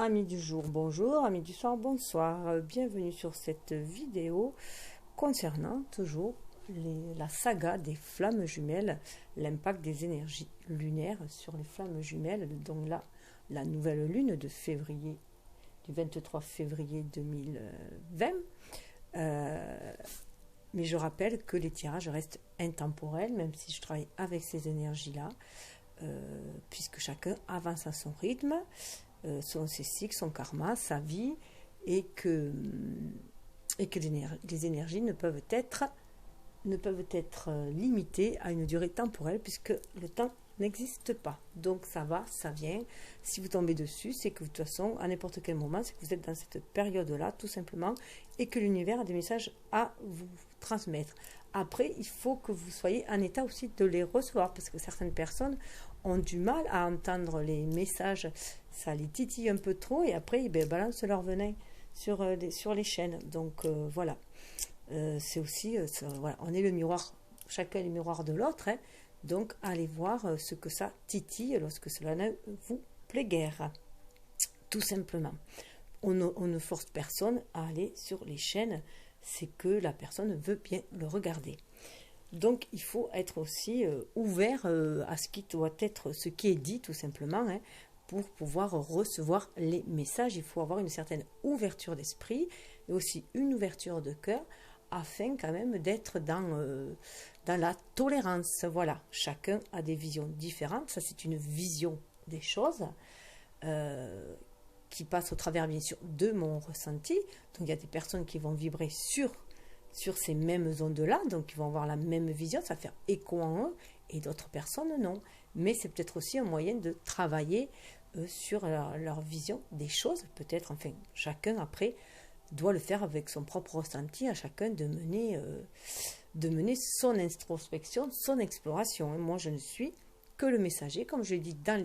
Amis du jour, bonjour, amis du soir, bonsoir. Bienvenue sur cette vidéo concernant toujours la saga des flammes jumelles, l'impact des énergies lunaires sur les flammes jumelles. Donc là, la nouvelle lune de février, du 23 février 2020. Mais je rappelle que les tirages restent intemporels, même si je travaille avec ces énergies-là, puisque chacun avance à son rythme. Selon ses cycles, son karma, sa vie, et que les énergies ne peuvent être limitées à une durée temporelle, puisque le temps n'existe pas. Donc ça va, ça vient. Si vous tombez dessus, c'est que de toute façon, à n'importe quel moment, c'est que vous êtes dans cette période-là, tout simplement, et que l'univers a des messages à vous transmettre. Après, il faut que vous soyez en état aussi de les recevoir, parce que certaines personnes ont du mal à entendre les messages, ça les titille un peu trop, et après, ils balancent leur venin sur les chaînes. Donc voilà, c'est aussi, voilà, on est le miroir, chacun est le miroir de l'autre, hein. Donc allez voir ce que ça titille lorsque cela ne vous plaît guère, tout simplement. On ne force personne à aller sur les chaînes, c'est que la personne veut bien le regarder. Donc il faut être aussi ouvert à ce qui doit être, ce qui est dit tout simplement, hein, pour pouvoir recevoir les messages. Il faut avoir une certaine ouverture d'esprit et aussi une ouverture de cœur, afin quand même d'être dans la tolérance. Voilà, chacun a des visions différentes, ça c'est une vision des choses qui passe au travers bien sûr de mon ressenti. Donc il y a des personnes qui vont vibrer sur ces mêmes ondes-là, donc ils vont avoir la même vision, ça va faire écho en eux, et d'autres personnes non. Mais c'est peut-être aussi un moyen de travailler sur leur vision des choses, peut-être, enfin, chacun après doit le faire avec son propre ressenti, à chacun de mener son introspection, son exploration. Et moi, je ne suis que le messager, comme je l'ai dit dans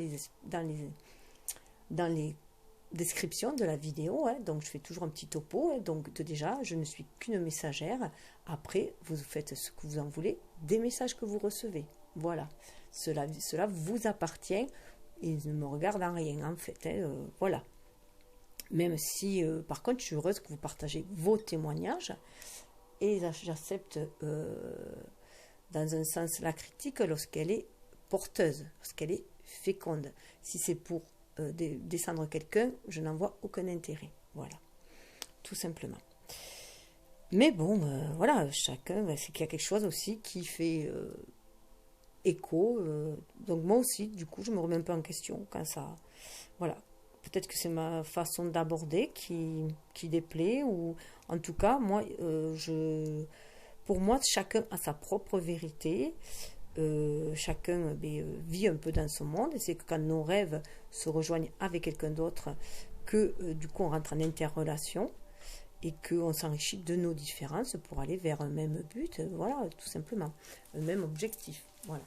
les description de la vidéo, hein. Donc je fais toujours un petit topo, hein. Donc déjà je ne suis qu'une messagère. Après vous faites ce que vous en voulez des messages que vous recevez, voilà, cela vous appartient, ils ne me regardent en rien en fait, hein. Voilà, même si par contre je suis heureuse que vous partagez vos témoignages, et j'accepte dans un sens la critique lorsqu'elle est porteuse, lorsqu'elle est féconde. Si c'est pour descendre quelqu'un, je n'en vois aucun intérêt. Voilà, tout simplement. Mais bon, voilà, chacun, c'est qu'il y a quelque chose aussi qui fait écho. Donc moi aussi, du coup, je me remets un peu en question quand ça... Voilà, peut-être que c'est ma façon d'aborder qui déplaît, ou en tout cas, moi, pour moi, chacun a sa propre vérité. Chacun vit un peu dans son monde, et c'est que quand nos rêves se rejoignent avec quelqu'un d'autre, que du coup on rentre en interrelation et qu'on s'enrichit de nos différences pour aller vers un même but, voilà, tout simplement, un même objectif, voilà.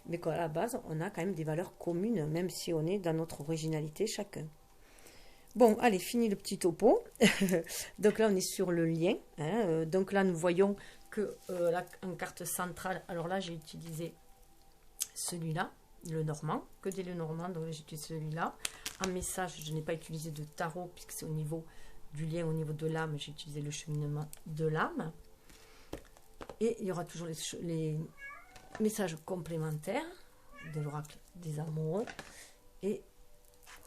Mais qu'à la base on a quand même des valeurs communes, même si on est dans notre originalité chacun. Bon, allez, fini le petit topo. Donc là on est sur le lien, hein. Donc là nous voyons que en carte centrale, alors là j'ai utilisé celui-là, le normand, que des le normand, donc j'ai utilisé celui-là. En message, je n'ai pas utilisé de tarot, puisque c'est au niveau du lien, au niveau de l'âme, j'ai utilisé le cheminement de l'âme. Et il y aura toujours les messages complémentaires de l'oracle des amoureux, et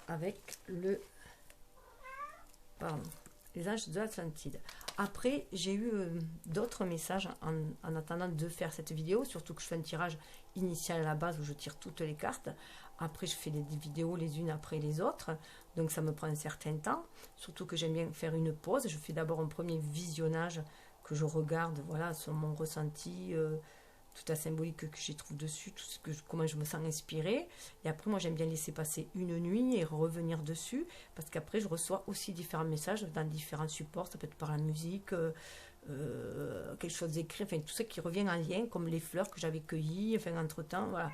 avec les anges de l'Atlantide. Après, j'ai eu d'autres messages en attendant de faire cette vidéo, surtout que je fais un tirage initial à la base où je tire toutes les cartes. Après, je fais des vidéos les unes après les autres, donc ça me prend un certain temps, surtout que j'aime bien faire une pause. Je fais d'abord un premier visionnage que je regarde, voilà, sur mon ressenti, toute la symbolique que j'y trouve dessus, comment je me sens inspirée. Et après, moi, j'aime bien laisser passer une nuit et revenir dessus, parce qu'après, je reçois aussi différents messages dans différents supports. Ça peut être par la musique, quelque chose d'écrit, enfin, tout ça qui revient en lien, comme les fleurs que j'avais cueillies, enfin, entre-temps, voilà.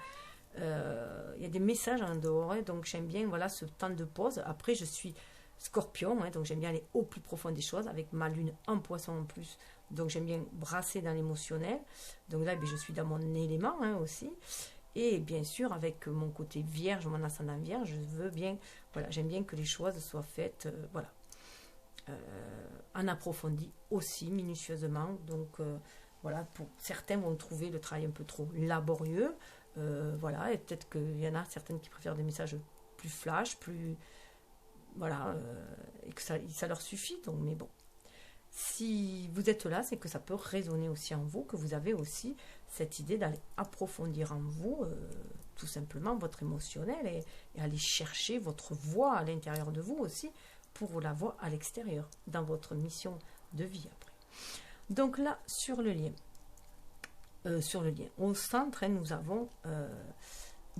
Il y a des messages en dehors, hein, donc j'aime bien, voilà, ce temps de pause. Après, je suis Scorpion, hein, donc j'aime bien aller au plus profond des choses, avec ma lune en poisson en plus, donc j'aime bien brasser dans l'émotionnel. Donc là, je suis dans mon élément, hein, aussi. Et bien sûr, avec mon côté vierge, mon ascendant vierge, je veux bien, voilà, j'aime bien que les choses soient faites, voilà, en approfondi aussi, minutieusement. Donc, voilà, pour certains vont trouver le travail un peu trop laborieux, voilà, et peut-être qu'il y en a certaines qui préfèrent des messages plus flash, plus, voilà, et que ça leur suffit. Donc, mais bon. Si vous êtes là, c'est que ça peut résonner aussi en vous, que vous avez aussi cette idée d'aller approfondir en vous, tout simplement, votre émotionnel et aller chercher votre voix à l'intérieur de vous aussi pour la voix à l'extérieur, dans votre mission de vie après. Donc là, sur le lien, au centre, nous avons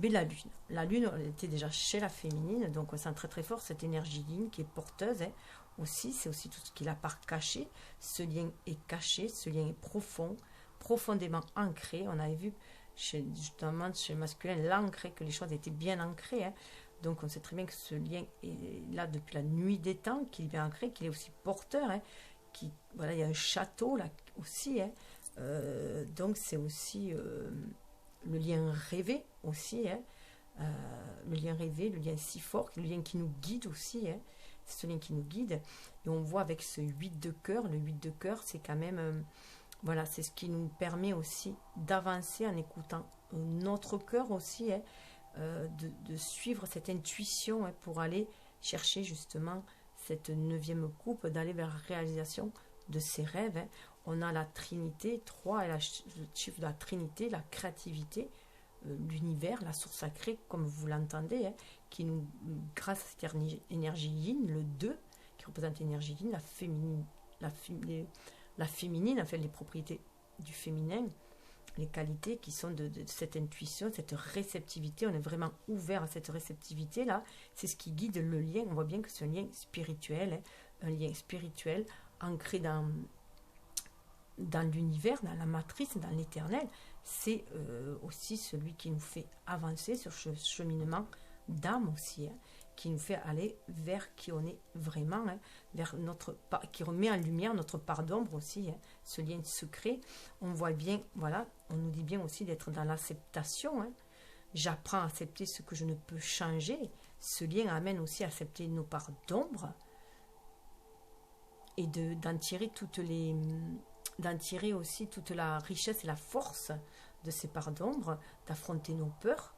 la lune. La lune, elle était déjà chez la féminine, donc on sent très très fort cette énergie yin qui est porteuse, aussi, c'est aussi tout ce qui est la part cachée. Ce lien est caché, ce lien est profond, profondément ancré. On avait vu justement chez le masculin l'ancré, que les choses étaient bien ancrées. Donc on sait très bien que ce lien est là depuis la nuit des temps, qu'il est bien ancré, qu'il est aussi porteur. Voilà, il y a un château là aussi. Donc c'est aussi le lien rêvé aussi. Le lien rêvé, le lien si fort, le lien qui nous guide aussi. C'est ce lien qui nous guide. Et on voit avec ce 8 de cœur, le 8 de cœur, c'est quand même, voilà, c'est ce qui nous permet aussi d'avancer en écoutant notre cœur aussi, de suivre cette intuition pour aller chercher justement cette 9e coupe, d'aller vers la réalisation de ses rêves. On a la Trinité, 3 est le chiffre de la Trinité, la créativité, l'univers, la source sacrée, comme vous l'entendez, qui nous, grâce à cette énergie yin, le 2, qui représente l'énergie yin, la féminine, en fait, les propriétés du féminin, les qualités qui sont de cette intuition, cette réceptivité, on est vraiment ouvert à cette réceptivité-là, c'est ce qui guide le lien. On voit bien que c'est un lien spirituel, un lien spirituel ancré dans l'univers, dans la matrice, dans l'éternel. C'est aussi celui qui nous fait avancer sur ce cheminement d'âme aussi, qui nous fait aller vers qui on est vraiment, vers qui remet en lumière notre part d'ombre aussi, ce lien secret. On voit bien, voilà, on nous dit bien aussi d'être dans l'acceptation. J'apprends à accepter ce que je ne peux changer. Ce lien amène aussi à accepter nos parts d'ombre et d'en tirer aussi toute la richesse et la force de ces parts d'ombre, d'affronter nos peurs,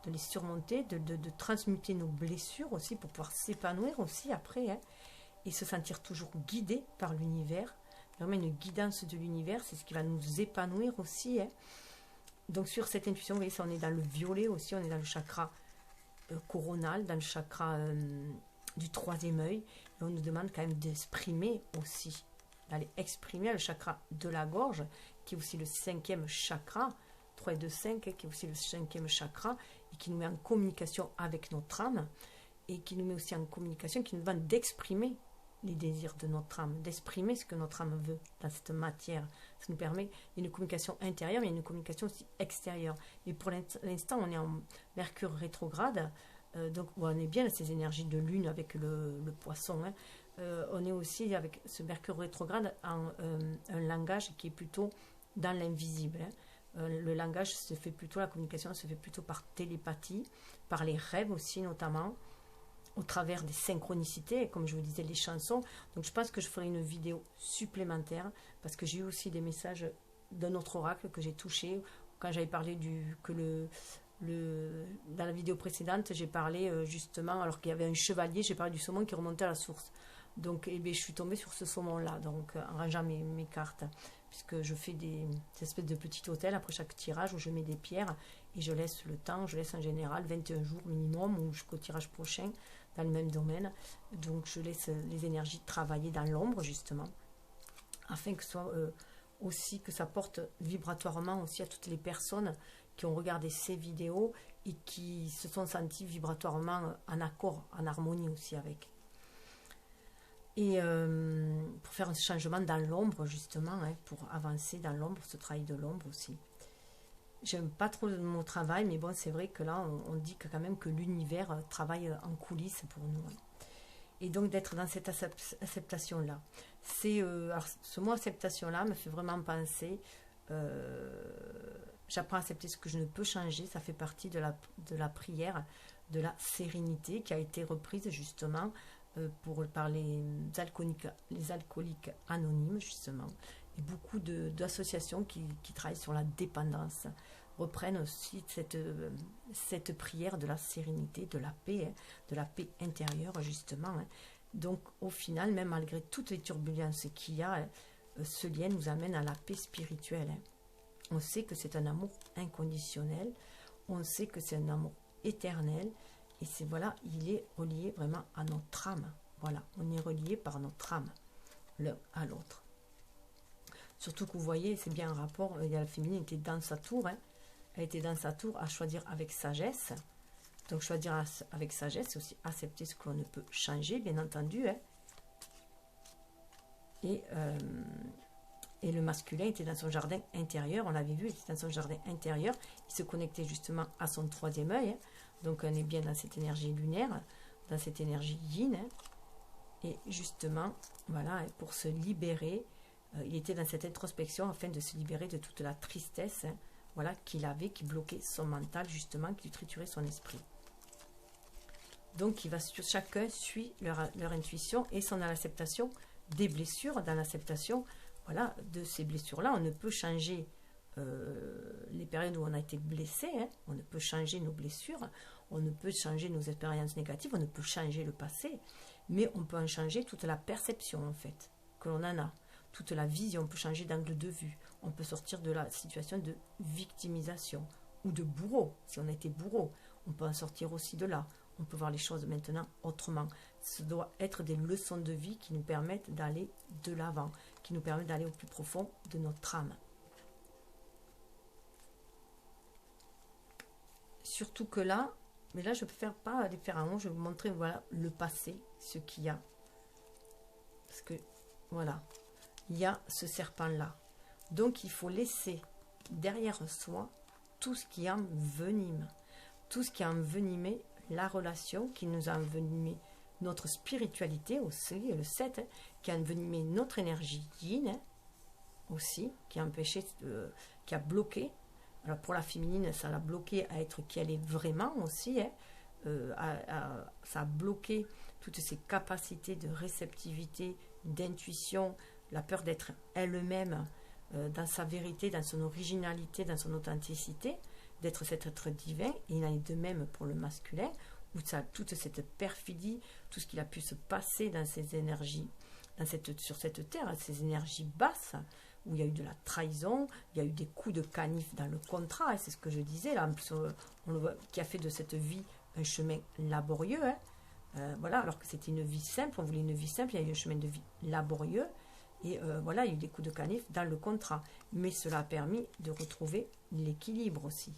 de les surmonter, de transmuter nos blessures aussi pour pouvoir s'épanouir aussi après, et se sentir toujours guidé par l'univers. Vraiment une guidance de l'univers, c'est ce qui va nous épanouir aussi. Donc sur cette intuition, vous voyez, ça, on est dans le violet aussi, on est dans le chakra coronal, dans le chakra du 3e œil, et on nous demande quand même d'exprimer aussi, d'aller exprimer le chakra de la gorge, qui est aussi le 5e chakra, 3 et 2, 5, qui est aussi le 5e chakra, et qui nous met en communication avec notre âme, et qui nous met aussi en communication, qui nous demande d'exprimer les désirs de notre âme, d'exprimer ce que notre âme veut dans cette matière. Ça nous permet une communication intérieure, mais une communication aussi extérieure. Et pour l'instant, on est en Mercure rétrograde, donc on est bien dans ces énergies de lune avec le poisson. On est aussi avec ce Mercure rétrograde en un langage qui est plutôt dans l'invisible. Le langage se fait plutôt, la communication se fait plutôt par télépathie, par les rêves aussi notamment, au travers des synchronicités, comme je vous disais, les chansons. Donc je pense que je ferai une vidéo supplémentaire, parce que j'ai eu aussi des messages d'un autre oracle que j'ai touché, quand j'avais parlé dans la vidéo précédente, j'ai parlé justement, alors qu'il y avait un chevalier, j'ai parlé du saumon qui remontait à la source. Donc je suis tombée sur ce saumon-là, donc en rangeant mes cartes, puisque je fais des espèces de petits hôtels après chaque tirage où je mets des pierres et je laisse le temps, je laisse en général 21 jours minimum ou jusqu'au tirage prochain dans le même domaine. Donc je laisse les énergies travailler dans l'ombre justement, afin que aussi que ça porte vibratoirement aussi à toutes les personnes qui ont regardé ces vidéos et qui se sont sentis vibratoirement en accord, en harmonie aussi avec. Et pour faire un changement dans l'ombre justement, pour avancer dans l'ombre, ce travail de l'ombre aussi. J'aime pas trop mon travail, mais bon, c'est vrai que là, on dit que quand même que l'univers travaille en coulisses pour nous. Et donc d'être dans cette acceptation-là. Alors, ce mot acceptation-là me fait vraiment penser, j'apprends à accepter ce que je ne peux changer. Ça fait partie de la prière de la sérénité qui a été reprise justement par les alcooliques anonymes, justement. Et beaucoup d'associations qui travaillent sur la dépendance reprennent aussi cette prière de la sérénité, de la paix intérieure, justement. Hein. Donc, au final, même malgré toutes les turbulences qu'il y a, ce lien nous amène à la paix spirituelle. Hein. On sait que c'est un amour inconditionnel, on sait que c'est un amour éternel, et c'est voilà, il est relié vraiment à notre âme. Voilà, on est relié par notre âme, l'un à l'autre. Surtout que vous voyez, c'est bien un rapport, il y a la féminine qui était dans sa tour, hein. Elle était dans sa tour à choisir avec sagesse. Donc choisir avec sagesse, c'est aussi accepter ce que l'on ne peut changer, bien entendu. Hein. Et le masculin était dans son jardin intérieur, on l'avait vu, il était dans son jardin intérieur, il se connectait justement à son troisième œil. Hein. Donc on est bien dans cette énergie lunaire, dans cette énergie yin. Hein. Et justement, voilà, pour se libérer, il était dans cette introspection afin de se libérer de toute la tristesse, hein, voilà, qu'il avait, qui bloquait son mental, justement, qui lui triturait son esprit. Donc, chacun suit leur intuition et son acceptation des blessures. Dans l'acceptation, voilà, de ces blessures-là, on ne peut changer les périodes où on a été blessé, hein, on ne peut changer nos blessures, on ne peut changer nos expériences négatives, on ne peut changer le passé, mais on peut en changer toute la perception, en fait, que l'on en a. Toute la vision, on peut changer d'angle de vue, on peut sortir de la situation de victimisation ou de bourreau, si on a été bourreau, on peut en sortir aussi de là, on peut voir les choses maintenant autrement. Ce doit être des leçons de vie qui nous permettent d'aller de l'avant, qui nous permettent d'aller au plus profond de notre âme. Surtout que là, mais là je ne peux pas les faire un je vais vous montrer voilà, le passé, ce qu'il y a. Parce que, voilà, il y a ce serpent-là. Donc, il faut laisser derrière soi tout ce qui envenime. Tout ce qui a envenimé la relation, qui nous a envenimé notre spiritualité aussi, le 7, hein, qui a envenimé notre énergie yin, hein, aussi, qui a empêché, qui a bloqué. Alors, pour la féminine, ça l'a bloqué à être qui elle est vraiment aussi. Hein, ça a bloqué toutes ses capacités de réceptivité, d'intuition, la peur d'être elle-même dans sa vérité, dans son originalité, dans son authenticité, d'être cet être divin. Et il en est de même pour le masculin, où toute cette perfidie, tout ce qu'il a pu se passer dans ces énergies, sur cette terre, ces énergies basses, où il y a eu de la trahison, il y a eu des coups de canif dans le contrat, et c'est ce que je disais, là, en plus, on le voit, qui a fait de cette vie un chemin laborieux, hein. Voilà, alors que c'était une vie simple, on voulait une vie simple, il y a eu un chemin de vie laborieux, et voilà, il y a eu des coups de canif dans le contrat, mais cela a permis de retrouver l'équilibre aussi,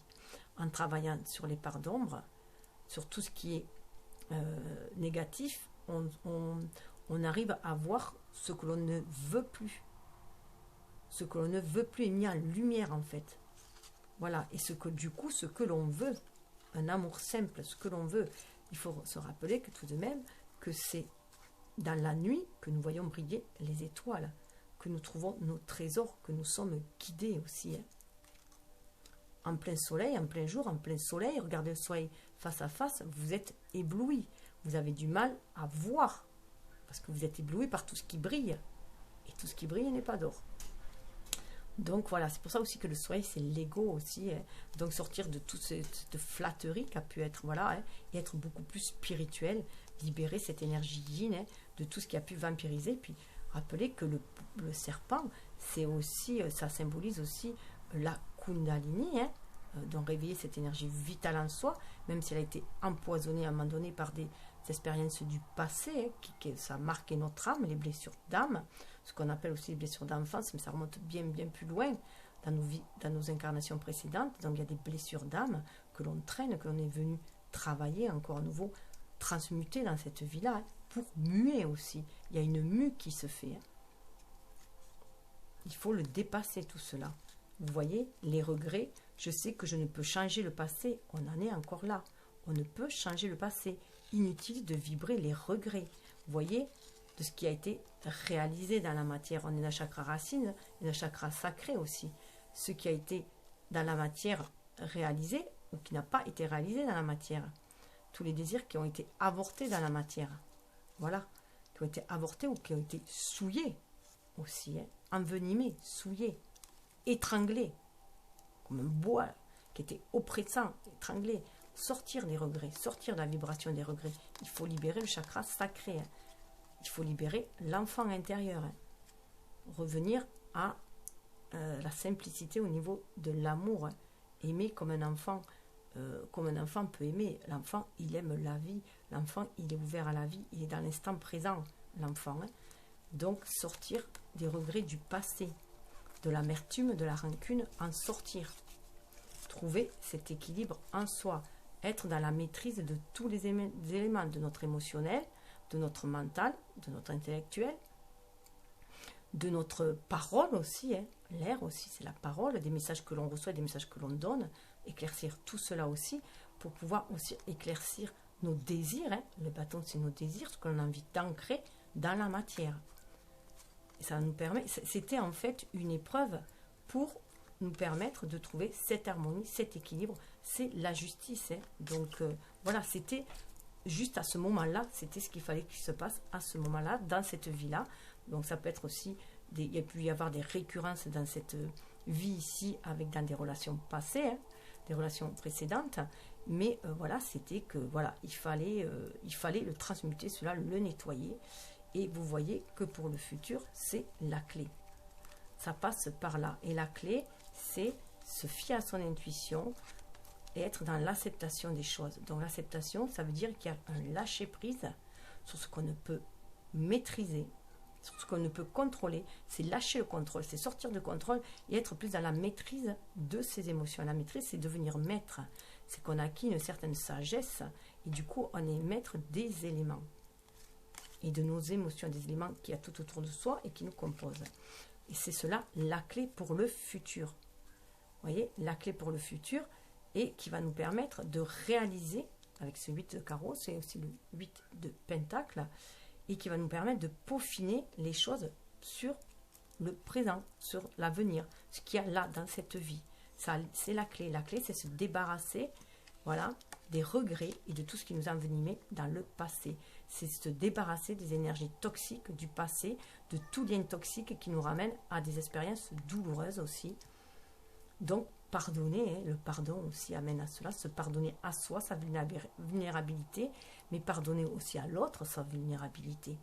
en travaillant sur les parts d'ombre, sur tout ce qui est négatif, on arrive à voir ce que l'on ne veut plus, ce que l'on ne veut plus est mis en lumière en fait, voilà, et ce que l'on veut, un amour simple, ce que l'on veut. Il faut se rappeler que tout de même, que c'est dans la nuit que nous voyons briller les étoiles, que nous trouvons nos trésors, que nous sommes guidés aussi. Hein. En plein soleil, en plein jour, en plein soleil, regardez le soleil face à face, vous êtes ébloui. Vous avez du mal à voir, parce que vous êtes ébloui par tout ce qui brille. Et tout ce qui brille n'est pas d'or. Donc voilà, c'est pour ça aussi que le soleil, c'est l'ego aussi. Hein. Donc sortir de toute cette flatterie qui a pu être, voilà, hein, et être beaucoup plus spirituel, libérer cette énergie yin, hein, de tout ce qui a pu vampiriser. Puis rappelez que le serpent, c'est aussi, ça symbolise aussi la Kundalini, hein, donc réveiller cette énergie vitale en soi, même si elle a été empoisonnée à un moment donné par des expériences du passé, hein, ça a marqué notre âme, les blessures d'âme, ce qu'on appelle aussi les blessures d'enfance, mais ça remonte bien plus loin dans nos vies, dans nos incarnations précédentes. Donc il y a des blessures d'âme que l'on traîne, que l'on est venu travailler encore à nouveau, transmuter dans cette vie-là, hein, pour muer aussi. Il y a une mue qui se fait. Hein. Il faut le dépasser tout cela. Vous voyez, les regrets, je sais que je ne peux changer le passé, on en est encore là. On ne peut changer le passé. Inutile de vibrer les regrets. Vous voyez, de ce qui a été réalisé dans la matière. On est dans le chakra racine et le chakra sacré aussi. Ce qui a été dans la matière réalisée ou qui n'a pas été réalisé dans la matière. Tous les désirs qui ont été avortés dans la matière. Voilà. Qui ont été avortés ou qui ont été souillés aussi. Hein, envenimés, souillés, étranglés. Comme un bois qui était oppressant, étranglé. Sortir des regrets, sortir de la vibration des regrets. Il faut libérer le chakra sacré. Hein. Il faut libérer l'enfant intérieur. Hein. Revenir à la simplicité au niveau de l'amour. Hein. Aimer comme un enfant peut aimer. L'enfant, il aime la vie. L'enfant, il est ouvert à la vie. Il est dans l'instant présent, l'enfant. Hein. Donc, sortir des regrets du passé, de l'amertume, de la rancune, en sortir. Trouver cet équilibre en soi. Être dans la maîtrise de tous les éléments de notre émotionnel, de notre mental, de notre intellectuel, de notre parole aussi. Hein. L'air aussi, c'est la parole, des messages que l'on reçoit, des messages que l'on donne. Éclaircir tout cela aussi pour pouvoir aussi éclaircir nos désirs. Hein. Le bâton, c'est nos désirs, ce que l'on a envie d'ancrer dans la matière. Et ça nous permet, c'était en fait une épreuve pour nous permettre de trouver cette harmonie, cet équilibre. C'est la justice. Hein. Donc voilà, c'était juste à ce moment-là, c'était ce qu'il fallait qu'il se passe à ce moment-là, dans cette vie-là. Donc ça peut être aussi, il y a pu y avoir des récurrences dans cette vie ici, avec dans des relations passées, hein, des relations précédentes. Mais voilà, c'était que voilà, il fallait le transmuter, cela, le nettoyer. Et vous voyez que pour le futur, c'est la clé. Ça passe par là. Et la clé, c'est se fier à son intuition et être dans l'acceptation des choses. Donc l'acceptation, ça veut dire qu'il y a un lâcher-prise sur ce qu'on ne peut maîtriser, sur ce qu'on ne peut contrôler. C'est lâcher le contrôle, c'est sortir de contrôle et être plus dans la maîtrise de ses émotions. La maîtrise, c'est devenir maître. C'est qu'on a acquis une certaine sagesse et du coup, on est maître des éléments et de nos émotions, des éléments qu'il y a tout autour de soi et qui nous composent. Et c'est cela la clé pour le futur. Vous voyez, la clé pour le futur et qui va nous permettre de réaliser, avec ce 8 de carreau, c'est aussi le 8 de pentacle, et qui va nous permettre de peaufiner les choses sur le présent, sur l'avenir, ce qu'il y a là dans cette vie. Ça, c'est la clé. La clé, c'est se débarrasser, voilà, des regrets et de tout ce qui nous a envenimé dans le passé. C'est se débarrasser des énergies toxiques du passé, de tout lien toxique qui nous ramène à des expériences douloureuses aussi. Donc, pardonner, hein, le pardon aussi amène à cela, se pardonner à soi, sa vulnérabilité, mais pardonner aussi à l'autre sa vulnérabilité.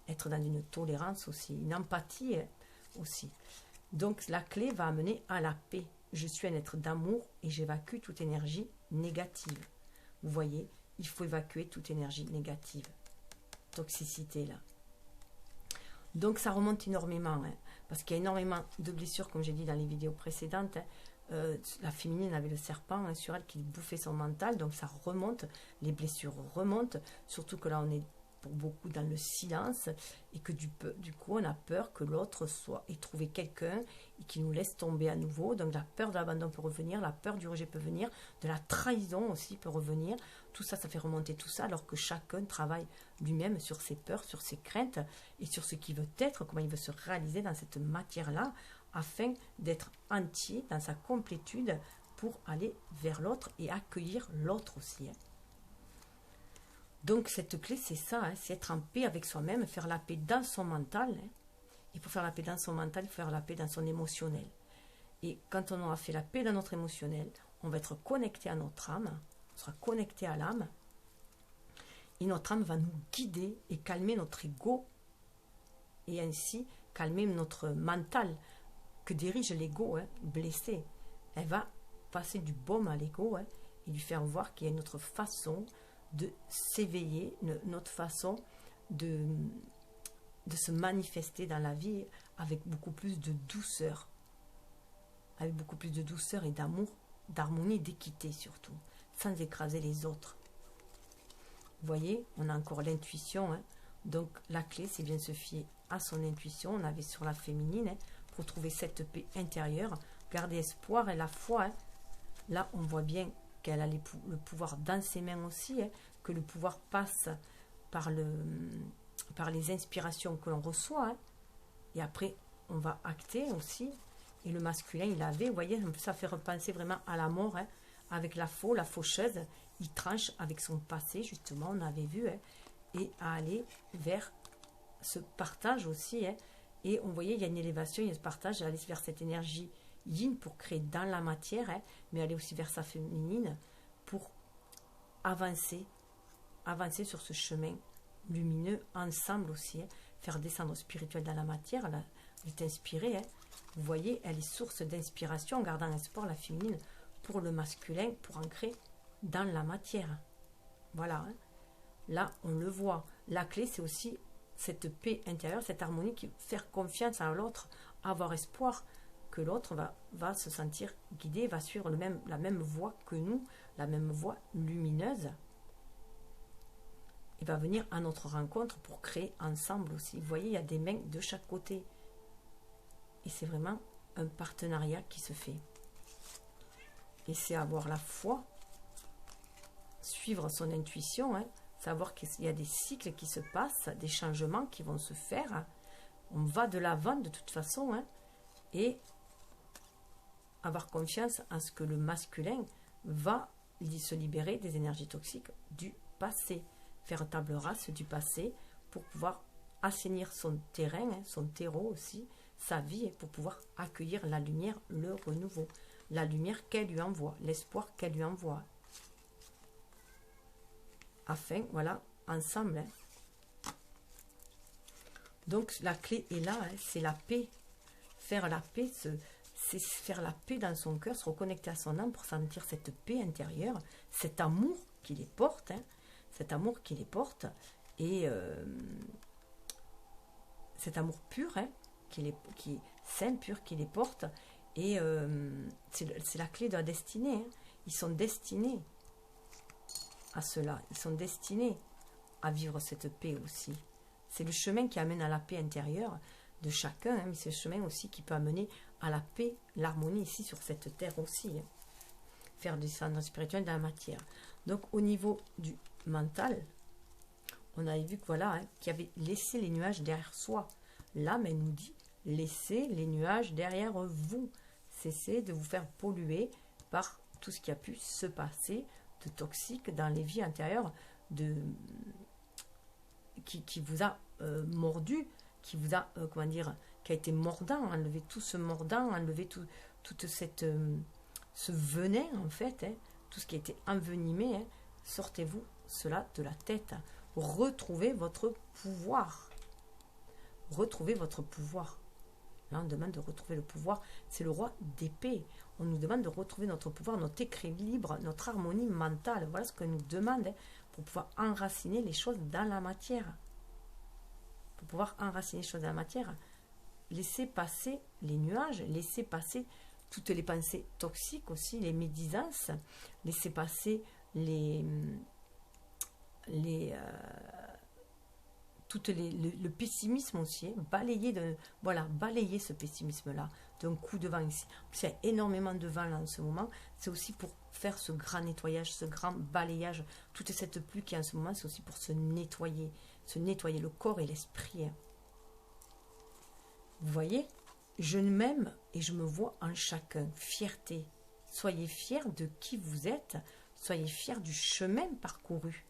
Être dans une tolérance aussi, une empathie aussi. Donc, la clé va amener à la paix. Je suis un être d'amour et j'évacue toute énergie négative. Vous voyez, il faut évacuer toute énergie négative. Toxicité, là. Donc, ça remonte énormément, hein, parce qu'il y a énormément de blessures, comme j'ai dit dans les vidéos précédentes. Hein. La féminine avait le serpent hein, sur elle qui bouffait son mental, donc ça remonte, les blessures remontent, surtout que là, on est pour beaucoup dans le silence et que du coup, on a peur que l'autre ait trouvé quelqu'un et qui nous laisse tomber à nouveau. Donc, la peur de l'abandon peut revenir, la peur du rejet peut venir, de la trahison aussi peut revenir. Tout ça, ça fait remonter tout ça, alors que chacun travaille lui-même sur ses peurs, sur ses craintes et sur ce qu'il veut être, comment il veut se réaliser dans cette matière-là, afin d'être entier dans sa complétude pour aller vers l'autre et accueillir l'autre aussi. Hein. Donc, cette clé, c'est ça, hein, c'est être en paix avec soi-même, faire la paix dans son mental. Hein. Et pour faire la paix dans son mental, il faut faire la paix dans son émotionnel. Et quand on aura fait la paix dans notre émotionnel, on va être connecté à notre âme, on sera connecté à l'âme, et notre âme va nous guider et calmer notre ego, et ainsi calmer notre mental, que dirige l'ego, hein, blessé. Elle va passer du baume à l'ego hein, et lui faire voir qu'il y a une autre façon de s'éveiller, notre façon de se manifester dans la vie avec beaucoup plus de douceur. Avec beaucoup plus de douceur et d'amour, d'harmonie, d'équité surtout, sans écraser les autres. Vous voyez, on a encore l'intuition. Hein. Donc la clé, c'est bien se fier à son intuition. On avait sur la féminine, hein, pour trouver cette paix intérieure, garder espoir et la foi. Hein. Là, on voit bien qu'elle a le pouvoir dans ses mains aussi, hein, que le pouvoir passe par les inspirations que l'on reçoit. Hein. Et après, on va acter aussi. Et le masculin, il avait, vous voyez, ça fait repenser vraiment à la mort, hein, avec la faucheuse, il tranche avec son passé, justement, on avait vu, hein, et à aller vers ce partage aussi, hein, et on voyait, il y a une élévation, il y a ce partage, aller vers cette énergie yin pour créer dans la matière, hein, mais aller aussi vers sa féminine pour avancer sur ce chemin lumineux ensemble aussi, hein, faire descendre le spirituel dans la matière. Là, elle est inspirée, hein. Vous voyez, elle est source d'inspiration en gardant espoir la féminine pour le masculin, pour ancrer dans la matière. Voilà, hein. Là, on le voit. La clé, c'est aussi cette paix intérieure, cette harmonie, faire confiance à l'autre, avoir espoir que l'autre va se sentir guidé, va suivre la même voie que nous, la même voie lumineuse. Il va venir à notre rencontre pour créer ensemble aussi. Vous voyez, il y a des mains de chaque côté. Et c'est vraiment un partenariat qui se fait. Et c'est avoir la foi, suivre son intuition, hein, savoir qu'il y a des cycles qui se passent, des changements qui vont se faire. On va de l'avant de toute façon, hein, et avoir confiance en ce que le masculin va se libérer des énergies toxiques du passé, faire table rase du passé pour pouvoir assainir son terrain, hein, son terreau aussi, sa vie, et pour pouvoir accueillir la lumière, le renouveau, la lumière qu'elle lui envoie, l'espoir qu'elle lui envoie. Afin, voilà, ensemble. Hein. Donc la clé est là, hein, c'est la paix. Faire la paix, c'est faire la paix dans son cœur, se reconnecter à son âme pour sentir cette paix intérieure, cet amour qui les porte, hein, cet amour qui les porte, et cet amour pur, hein, qui sain, pur, qui les porte, et c'est la clé de la destinée. Hein. Ils sont destinés à cela, ils sont destinés à vivre cette paix aussi. C'est le chemin qui amène à la paix intérieure de chacun, hein, mais c'est le chemin aussi qui peut amener à la paix, l'harmonie ici sur cette terre aussi. Hein. Faire du descendre spirituel dans la matière. Donc au niveau du mental, on avait vu que voilà, hein, qu'il y avait laissé les nuages derrière soi. L'âme, elle nous dit, laissez les nuages derrière vous. Cessez de vous faire polluer par tout ce qui a pu se passer de toxique dans les vies intérieures, qui vous a mordu, qui vous a, comment dire, qui a été mordant, enlever tout ce mordant, enlever toute cette, ce venin en fait, hein, tout ce qui a été envenimé, hein, sortez-vous cela de la tête. Retrouvez votre pouvoir. Retrouvez votre pouvoir. Là, on demande de retrouver le pouvoir. C'est le roi d'épée. On nous demande de retrouver notre pouvoir, notre équilibre, notre harmonie mentale. Voilà ce qu'on nous demande, hein, pour pouvoir enraciner les choses dans la matière. Pour pouvoir enraciner les choses dans la matière, laissez passer les nuages, laissez passer toutes les pensées toxiques aussi, les médisances, laissez passer le pessimisme aussi, hein, balayer ce pessimisme-là d'un coup de vent ici. Il y a énormément de vent là en ce moment, c'est aussi pour faire ce grand nettoyage, ce grand balayage, toute cette pluie qui est en ce moment, c'est aussi pour se nettoyer le corps et l'esprit. Hein. Vous voyez, je m'aime et je me vois en chacun. Fierté. Soyez fiers de qui vous êtes, soyez fiers du chemin parcouru.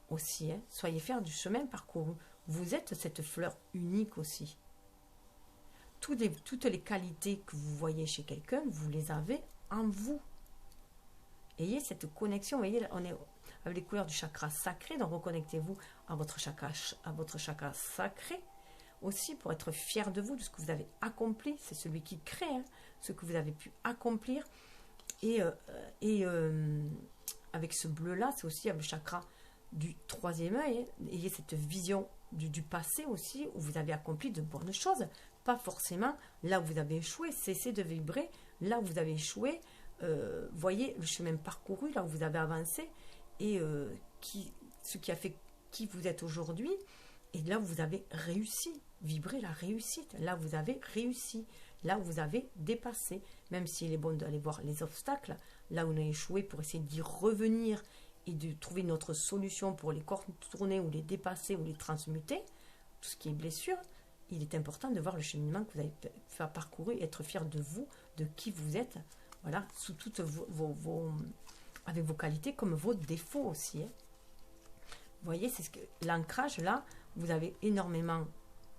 Aussi, hein. Soyez fiers du chemin parcouru. Vous êtes cette fleur unique aussi. Toutes les qualités que vous voyez chez quelqu'un, vous les avez en vous. Ayez cette connexion. Vous voyez, on est avec les couleurs du chakra sacré, donc reconnectez-vous à votre chakra sacré aussi pour être fier de vous, de ce que vous avez accompli. C'est celui qui crée, hein, ce que vous avez pu accomplir. Et avec ce bleu-là, c'est aussi le chakra du troisième œil. Hein. Ayez cette vision du passé aussi, où vous avez accompli de bonnes choses. Pas forcément là où vous avez échoué. Cessez de vibrer là où vous avez échoué. Voyez le chemin parcouru, là où vous avez avancé, et ce qui a fait qui vous êtes aujourd'hui, et là où vous avez réussi. Vibrez la réussite, là où vous avez réussi, là où vous avez dépassé, même s'il est bon d'aller voir les obstacles, là où on a échoué, pour essayer d'y revenir et de trouver notre solution pour les contourner ou les dépasser ou les transmuter, tout ce qui est blessure, il est important de voir le cheminement que vous avez fait parcourir et être fier de vous, de qui vous êtes, voilà, sous toutes avec vos qualités comme vos défauts aussi. Hein. Vous voyez, c'est ce que l'ancrage là, vous avez énormément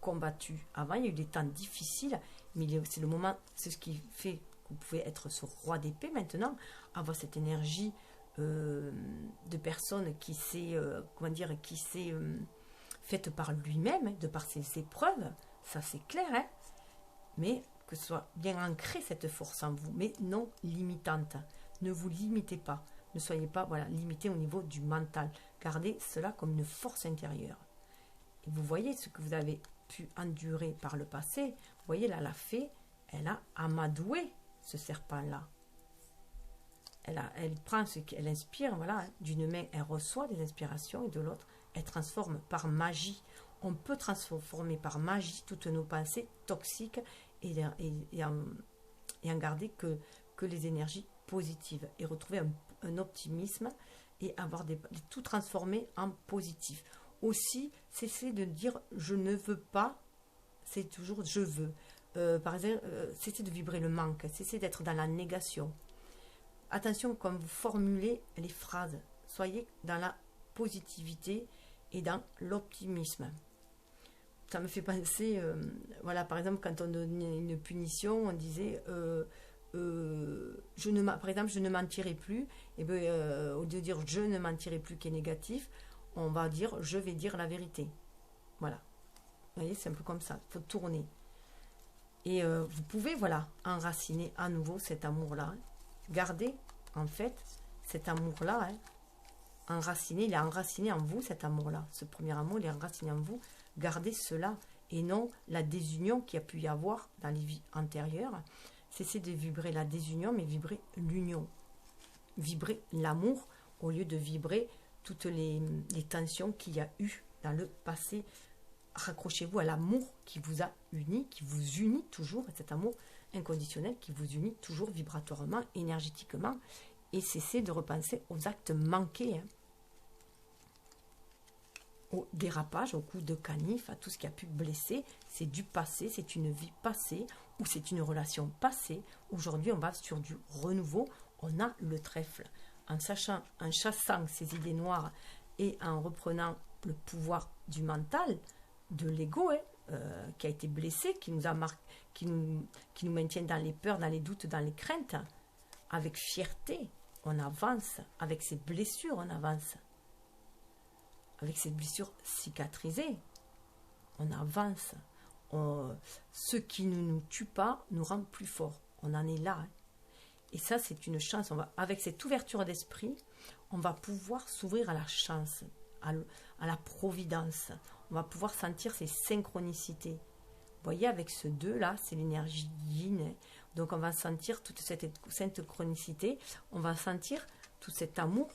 combattu. Avant, il y a eu des temps difficiles, mais c'est le moment, c'est ce qui fait que vous pouvez être ce roi d'épée maintenant, avoir cette énergie de personne qui s'est, comment dire, qui s'est faite par lui-même, de par ses épreuves, ça c'est clair, hein, mais que ce soit bien ancré cette force en vous, mais non limitante. Ne vous limitez pas, ne soyez pas voilà, limité au niveau du mental. Gardez cela comme une force intérieure. Et vous voyez ce que vous avez pu endurer par le passé. Vous voyez là, la fée, elle a amadoué ce serpent-là. Elle prend ce qu'elle inspire, voilà, d'une main, elle reçoit des inspirations et de l'autre, elle transforme par magie. On peut transformer par magie toutes nos pensées toxiques et en garder que les énergies positives et retrouver un optimisme et avoir tout transformer en positif. Aussi, cessez de dire je ne veux pas, c'est toujours je veux. Par exemple, cessez de vibrer le manque, cessez d'être dans la négation. Attention quand vous formulez les phrases, soyez dans la positivité et dans l'optimisme. Ça me fait penser, voilà, par exemple, quand on donnait une punition, on disait, par exemple, je ne mentirai plus, et bien, au lieu de dire je ne mentirai plus qui est négatif, on va dire je vais dire la vérité. Voilà. Vous voyez, c'est un peu comme ça, il faut tourner. Et vous pouvez, voilà, enraciner à nouveau cet amour-là. Gardez, en fait, cet amour-là, hein, enraciné, il est enraciné en vous, cet amour-là. Ce premier amour, il est enraciné en vous. Gardez cela et non la désunion qu'il y a pu y avoir dans les vies antérieures. Cessez de vibrer la désunion, mais vibrer l'union. Vibrer l'amour au lieu de vibrer toutes les tensions qu'il y a eu dans le passé. Raccrochez-vous à l'amour qui vous a uni, qui vous unit toujours, cet amour inconditionnel qui vous unit toujours vibratoirement, énergétiquement, et cessez de repenser aux actes manqués, hein, au dérapage, au coup de canif, à tout ce qui a pu blesser. C'est du passé, c'est une vie passée, ou c'est une relation passée. Aujourd'hui, on va sur du renouveau, on a le trèfle. En chassant ces idées noires et en reprenant le pouvoir du mental, de l'ego, hein, qui a été blessé, qui nous a marqué, qui nous maintiennent dans les peurs, dans les doutes, dans les craintes, avec fierté, on avance. Avec ces blessures, on avance. Avec ces blessures cicatrisées, on avance. Ce qui ne nous tue pas nous rend plus forts. On en est là. Hein. Et ça, c'est une chance. Avec cette ouverture d'esprit, on va pouvoir s'ouvrir à la chance, à la providence. On va pouvoir sentir ces synchronicités. Vous voyez, avec ce 2-là, c'est l'énergie yin. Donc, on va sentir toute cette synchronicité. On va sentir tout cet amour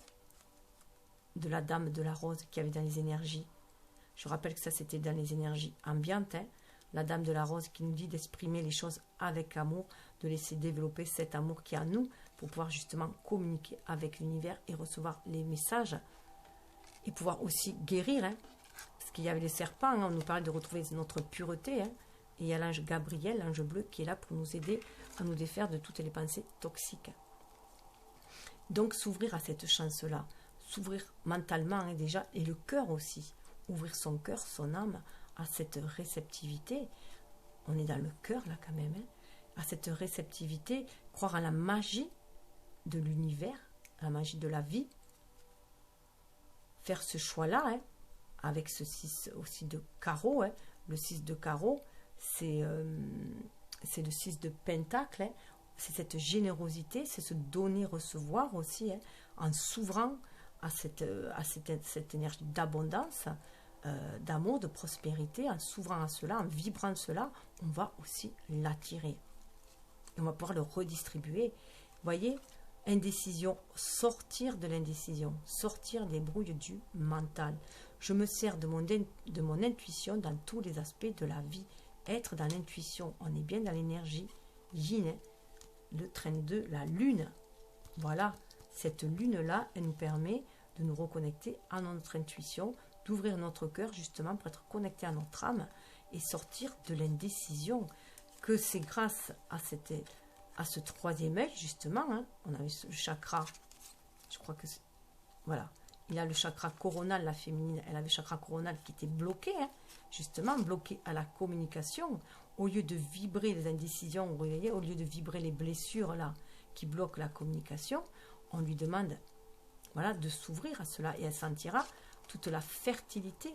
de la dame de la rose qu'il y avait dans les énergies. Je rappelle que ça, c'était dans les énergies ambiantes. Hein. La dame de la rose qui nous dit d'exprimer les choses avec amour, de laisser développer cet amour qui est en nous pour pouvoir justement communiquer avec l'univers et recevoir les messages et pouvoir aussi guérir. Hein. Parce qu'il y avait les serpents, hein, on nous parlait de retrouver notre pureté. Hein. Et il y a l'ange Gabriel, l'ange bleu, qui est là pour nous aider à nous défaire de toutes les pensées toxiques. Donc s'ouvrir à cette chance-là, s'ouvrir mentalement hein, déjà, et le cœur aussi. Ouvrir son cœur, son âme à cette réceptivité. On est dans le cœur là quand même. Hein, à cette réceptivité, croire à la magie de l'univers, à la magie de la vie. Faire ce choix-là, hein, avec ce 6 aussi de carreau. Hein. Le 6 de carreau, c'est le 6 de pentacle. Hein. C'est cette générosité, c'est se donner, recevoir aussi, hein, en s'ouvrant à cette énergie d'abondance, d'amour, de prospérité, en s'ouvrant à cela, en vibrant cela, on va aussi l'attirer. Et on va pouvoir le redistribuer. Vous voyez, indécision, sortir de l'indécision, sortir des brouilles du mental. Je me sers de mon intuition dans tous les aspects de la vie. Être dans l'intuition, on est bien dans l'énergie yin, hein. Le train de la lune. Voilà, cette lune-là, elle nous permet de nous reconnecter à notre intuition, d'ouvrir notre cœur justement pour être connecté à notre âme et sortir de l'indécision. Que c'est grâce à ce troisième œil, justement, hein, on avait ce chakra, je crois que c'est, voilà, il y a le chakra coronal, la féminine, elle avait le chakra coronal qui était bloqué, hein, justement, bloqué à la communication, au lieu de vibrer les indécisions, vous voyez, au lieu de vibrer les blessures, là, qui bloquent la communication, on lui demande, voilà, de s'ouvrir à cela, et elle sentira toute la fertilité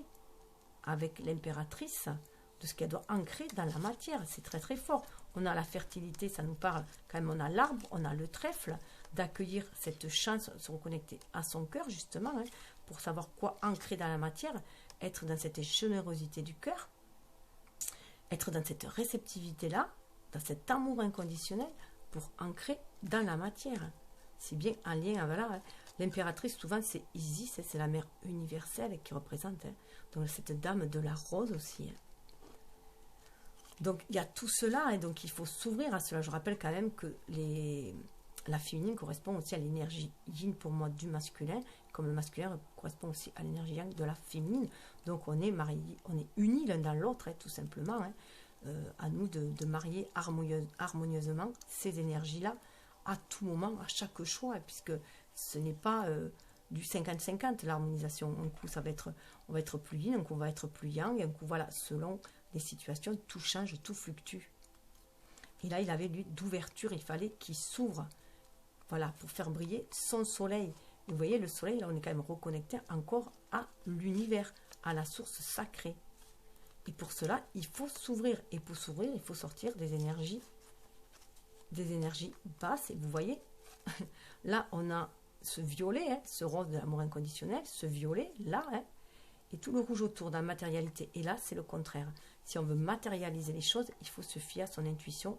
avec l'impératrice, de ce qu'elle doit ancrer dans la matière. C'est très très fort. On a la fertilité, ça nous parle quand même, on a l'arbre, on a le trèfle, d'accueillir cette chance, se reconnecter à son cœur justement, hein, pour savoir quoi ancrer dans la matière, être dans cette générosité du cœur, être dans cette réceptivité-là, dans cet amour inconditionnel, pour ancrer dans la matière. C'est bien en lien avec là. Hein. L'impératrice, souvent, c'est Isis, c'est la mère universelle qui représente, hein, donc cette dame de la rose aussi. Hein. Donc il y a tout cela, et donc il faut s'ouvrir à cela. Je rappelle quand même que la féminine correspond aussi à l'énergie yin pour moi du masculin, comme le masculin correspond aussi à l'énergie yang de la féminine. Donc on est mariés, on est unis l'un dans l'autre, hein, tout simplement. Hein. À nous de marier harmonieusement ces énergies-là à tout moment, à chaque choix, puisque ce n'est pas du 50-50 l'harmonisation. Un coup on va être plus yin, un coup on va être plus yang, un coup voilà, selon les situations, tout change, tout fluctue. Et là, il avait lui d'ouverture, il fallait qu'il s'ouvre, voilà, pour faire briller son soleil. Et vous voyez, le soleil, là, on est quand même reconnecté encore à l'univers, à la source sacrée. Et pour cela, il faut s'ouvrir. Et pour s'ouvrir, il faut sortir des énergies basses. Et vous voyez, là, on a ce violet, hein, ce rose de l'amour inconditionnel, ce violet, là, hein, et tout le rouge autour dans la matérialité. Et là, c'est le contraire. Si on veut matérialiser les choses, il faut se fier à son intuition.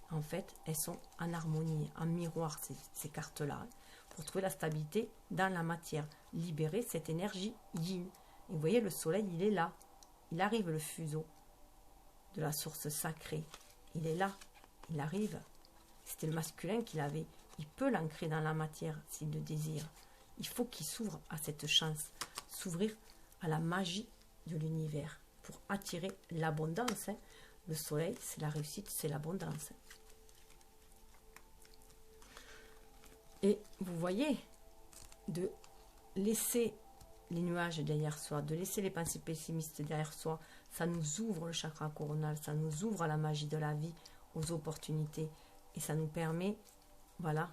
En fait, elles sont en harmonie, en miroir, ces cartes-là, hein, pour trouver la stabilité dans la matière. Libérer cette énergie yin. Et vous voyez, le soleil, il est là. Il arrive, le fuseau de la source sacrée. Il est là. Il arrive. C'était le masculin qu'il avait. Il peut l'ancrer dans la matière s'il le désire. Il faut qu'il s'ouvre à cette chance. S'ouvrir à la magie de l'univers pour attirer l'abondance. Hein. Le soleil, c'est la réussite, c'est l'abondance. Et vous voyez, de laisser les nuages derrière soi, de laisser les pensées pessimistes derrière soi, ça nous ouvre le chakra coronal, ça nous ouvre à la magie de la vie, aux opportunités, et ça nous permet, voilà,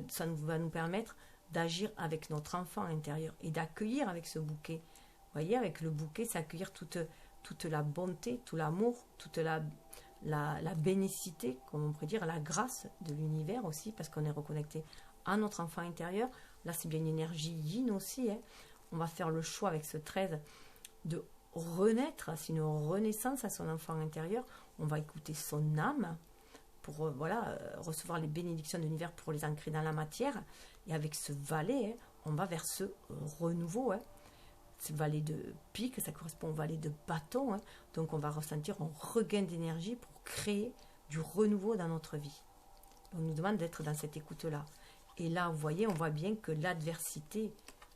ça va nous permettre d'agir avec notre enfant intérieur et d'accueillir avec ce bouquet. Vous voyez, avec le bouquet, c'est accueillir toute la bonté, tout l'amour, toute la bénicité, comme on pourrait dire, la grâce de l'univers aussi, parce qu'on est reconnecté à notre enfant intérieur. Là, c'est bien une énergie yin aussi. Hein. On va faire le choix avec ce 13 de renaître, c'est une renaissance à son enfant intérieur. On va écouter son âme pour recevoir les bénédictions de l'univers pour les ancrer dans la matière. Et avec ce valet, hein, on va vers ce renouveau. Hein. Ce valet de pique, ça correspond au valet de bâton. Hein. Donc on va ressentir un regain d'énergie pour créer du renouveau dans notre vie. On nous demande d'être dans cette écoute-là. Et là, vous voyez, on voit bien que l'adversité,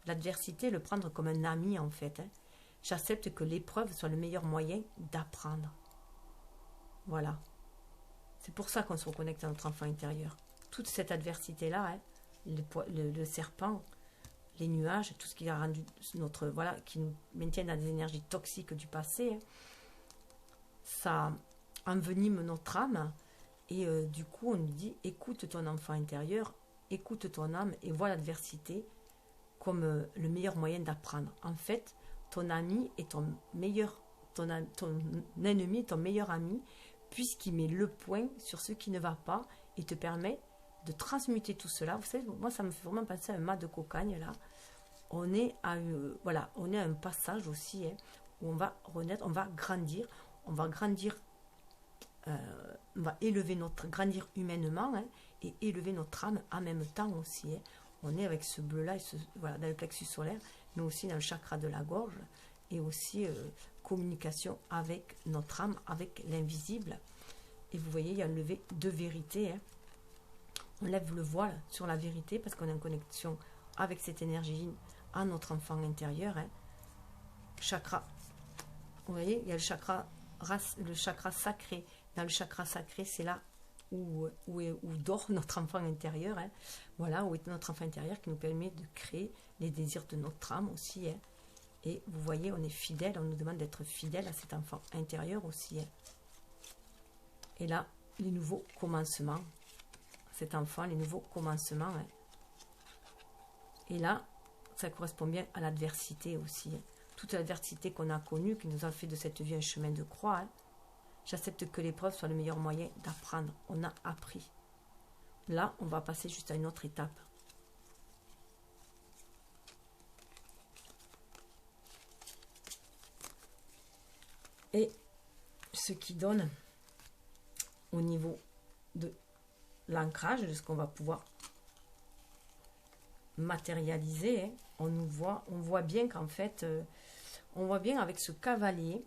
le prendre comme un ami en fait. Hein. J'accepte que l'épreuve soit le meilleur moyen d'apprendre. Voilà. C'est pour ça qu'on se reconnecte à notre enfant intérieur. Toute cette adversité-là, hein, le serpent, les nuages, tout ce qui a rendu qui nous maintient dans des énergies toxiques du passé, hein, ça envenime notre âme. Et du coup, on nous dit, écoute ton enfant intérieur, écoute ton âme et vois l'adversité comme le meilleur moyen d'apprendre. En fait, ton ami est ton ennemi est ton meilleur ami, puisqu'il met le point sur ce qui ne va pas et te permet de transmuter tout cela. Vous savez, moi, ça me fait vraiment penser à un mât de cocagne, là. On est à un passage aussi, hein, où on va renaître, on va grandir, on va élever grandir humainement, hein, et élever notre âme en même temps aussi. Hein. On est avec ce bleu-là, dans le plexus solaire, mais aussi dans le chakra de la gorge, et aussi communication avec notre âme, avec l'invisible. Et vous voyez, il y a un lever de vérité. Hein. On lève le voile sur la vérité parce qu'on est en connexion avec cette énergie à notre enfant intérieur. Hein. Chakra. Vous voyez, il y a le chakra le chakra sacré. Dans le chakra sacré, c'est là où dort notre enfant intérieur. Hein. Voilà, où est notre enfant intérieur qui nous permet de créer les désirs de notre âme aussi. Hein. Et vous voyez, on est fidèle, on nous demande d'être fidèle à cet enfant intérieur aussi. Hein. Et là, les nouveaux commencements. Cet enfant, les nouveaux commencements. Hein. Et là, ça correspond bien à l'adversité aussi. Hein. Toute l'adversité qu'on a connue, qui nous a fait de cette vie un chemin de croix. Hein. J'accepte que l'épreuve soit le meilleur moyen d'apprendre. On a appris. Là, on va passer juste à une autre étape. Et ce qui donne au niveau de l'ancrage, de ce qu'on va pouvoir matérialiser, hein, on voit bien qu'en fait, on voit bien avec ce cavalier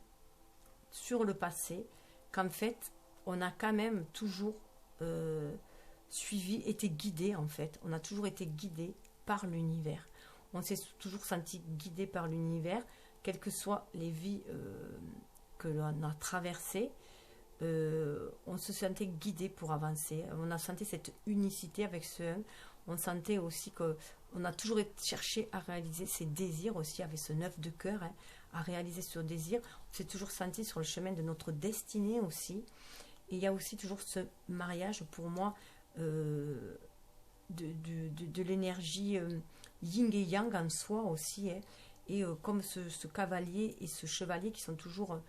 sur le passé, qu'en fait, on a quand même toujours été guidé en fait. On a toujours été guidé par l'univers. On s'est toujours senti guidé par l'univers, quelles que soient les vies que l'on a traversées. On se sentait guidé pour avancer. On a senti cette unicité avec ce un. On sentait aussi qu'on a toujours cherché à réaliser ses désirs aussi, avec ce 9 de cœur, hein, à réaliser ce désir. On s'est toujours senti sur le chemin de notre destinée aussi. Et il y a aussi toujours ce mariage pour moi de l'énergie yin et yang en soi aussi. Hein, et comme ce cavalier et ce chevalier qui sont toujours...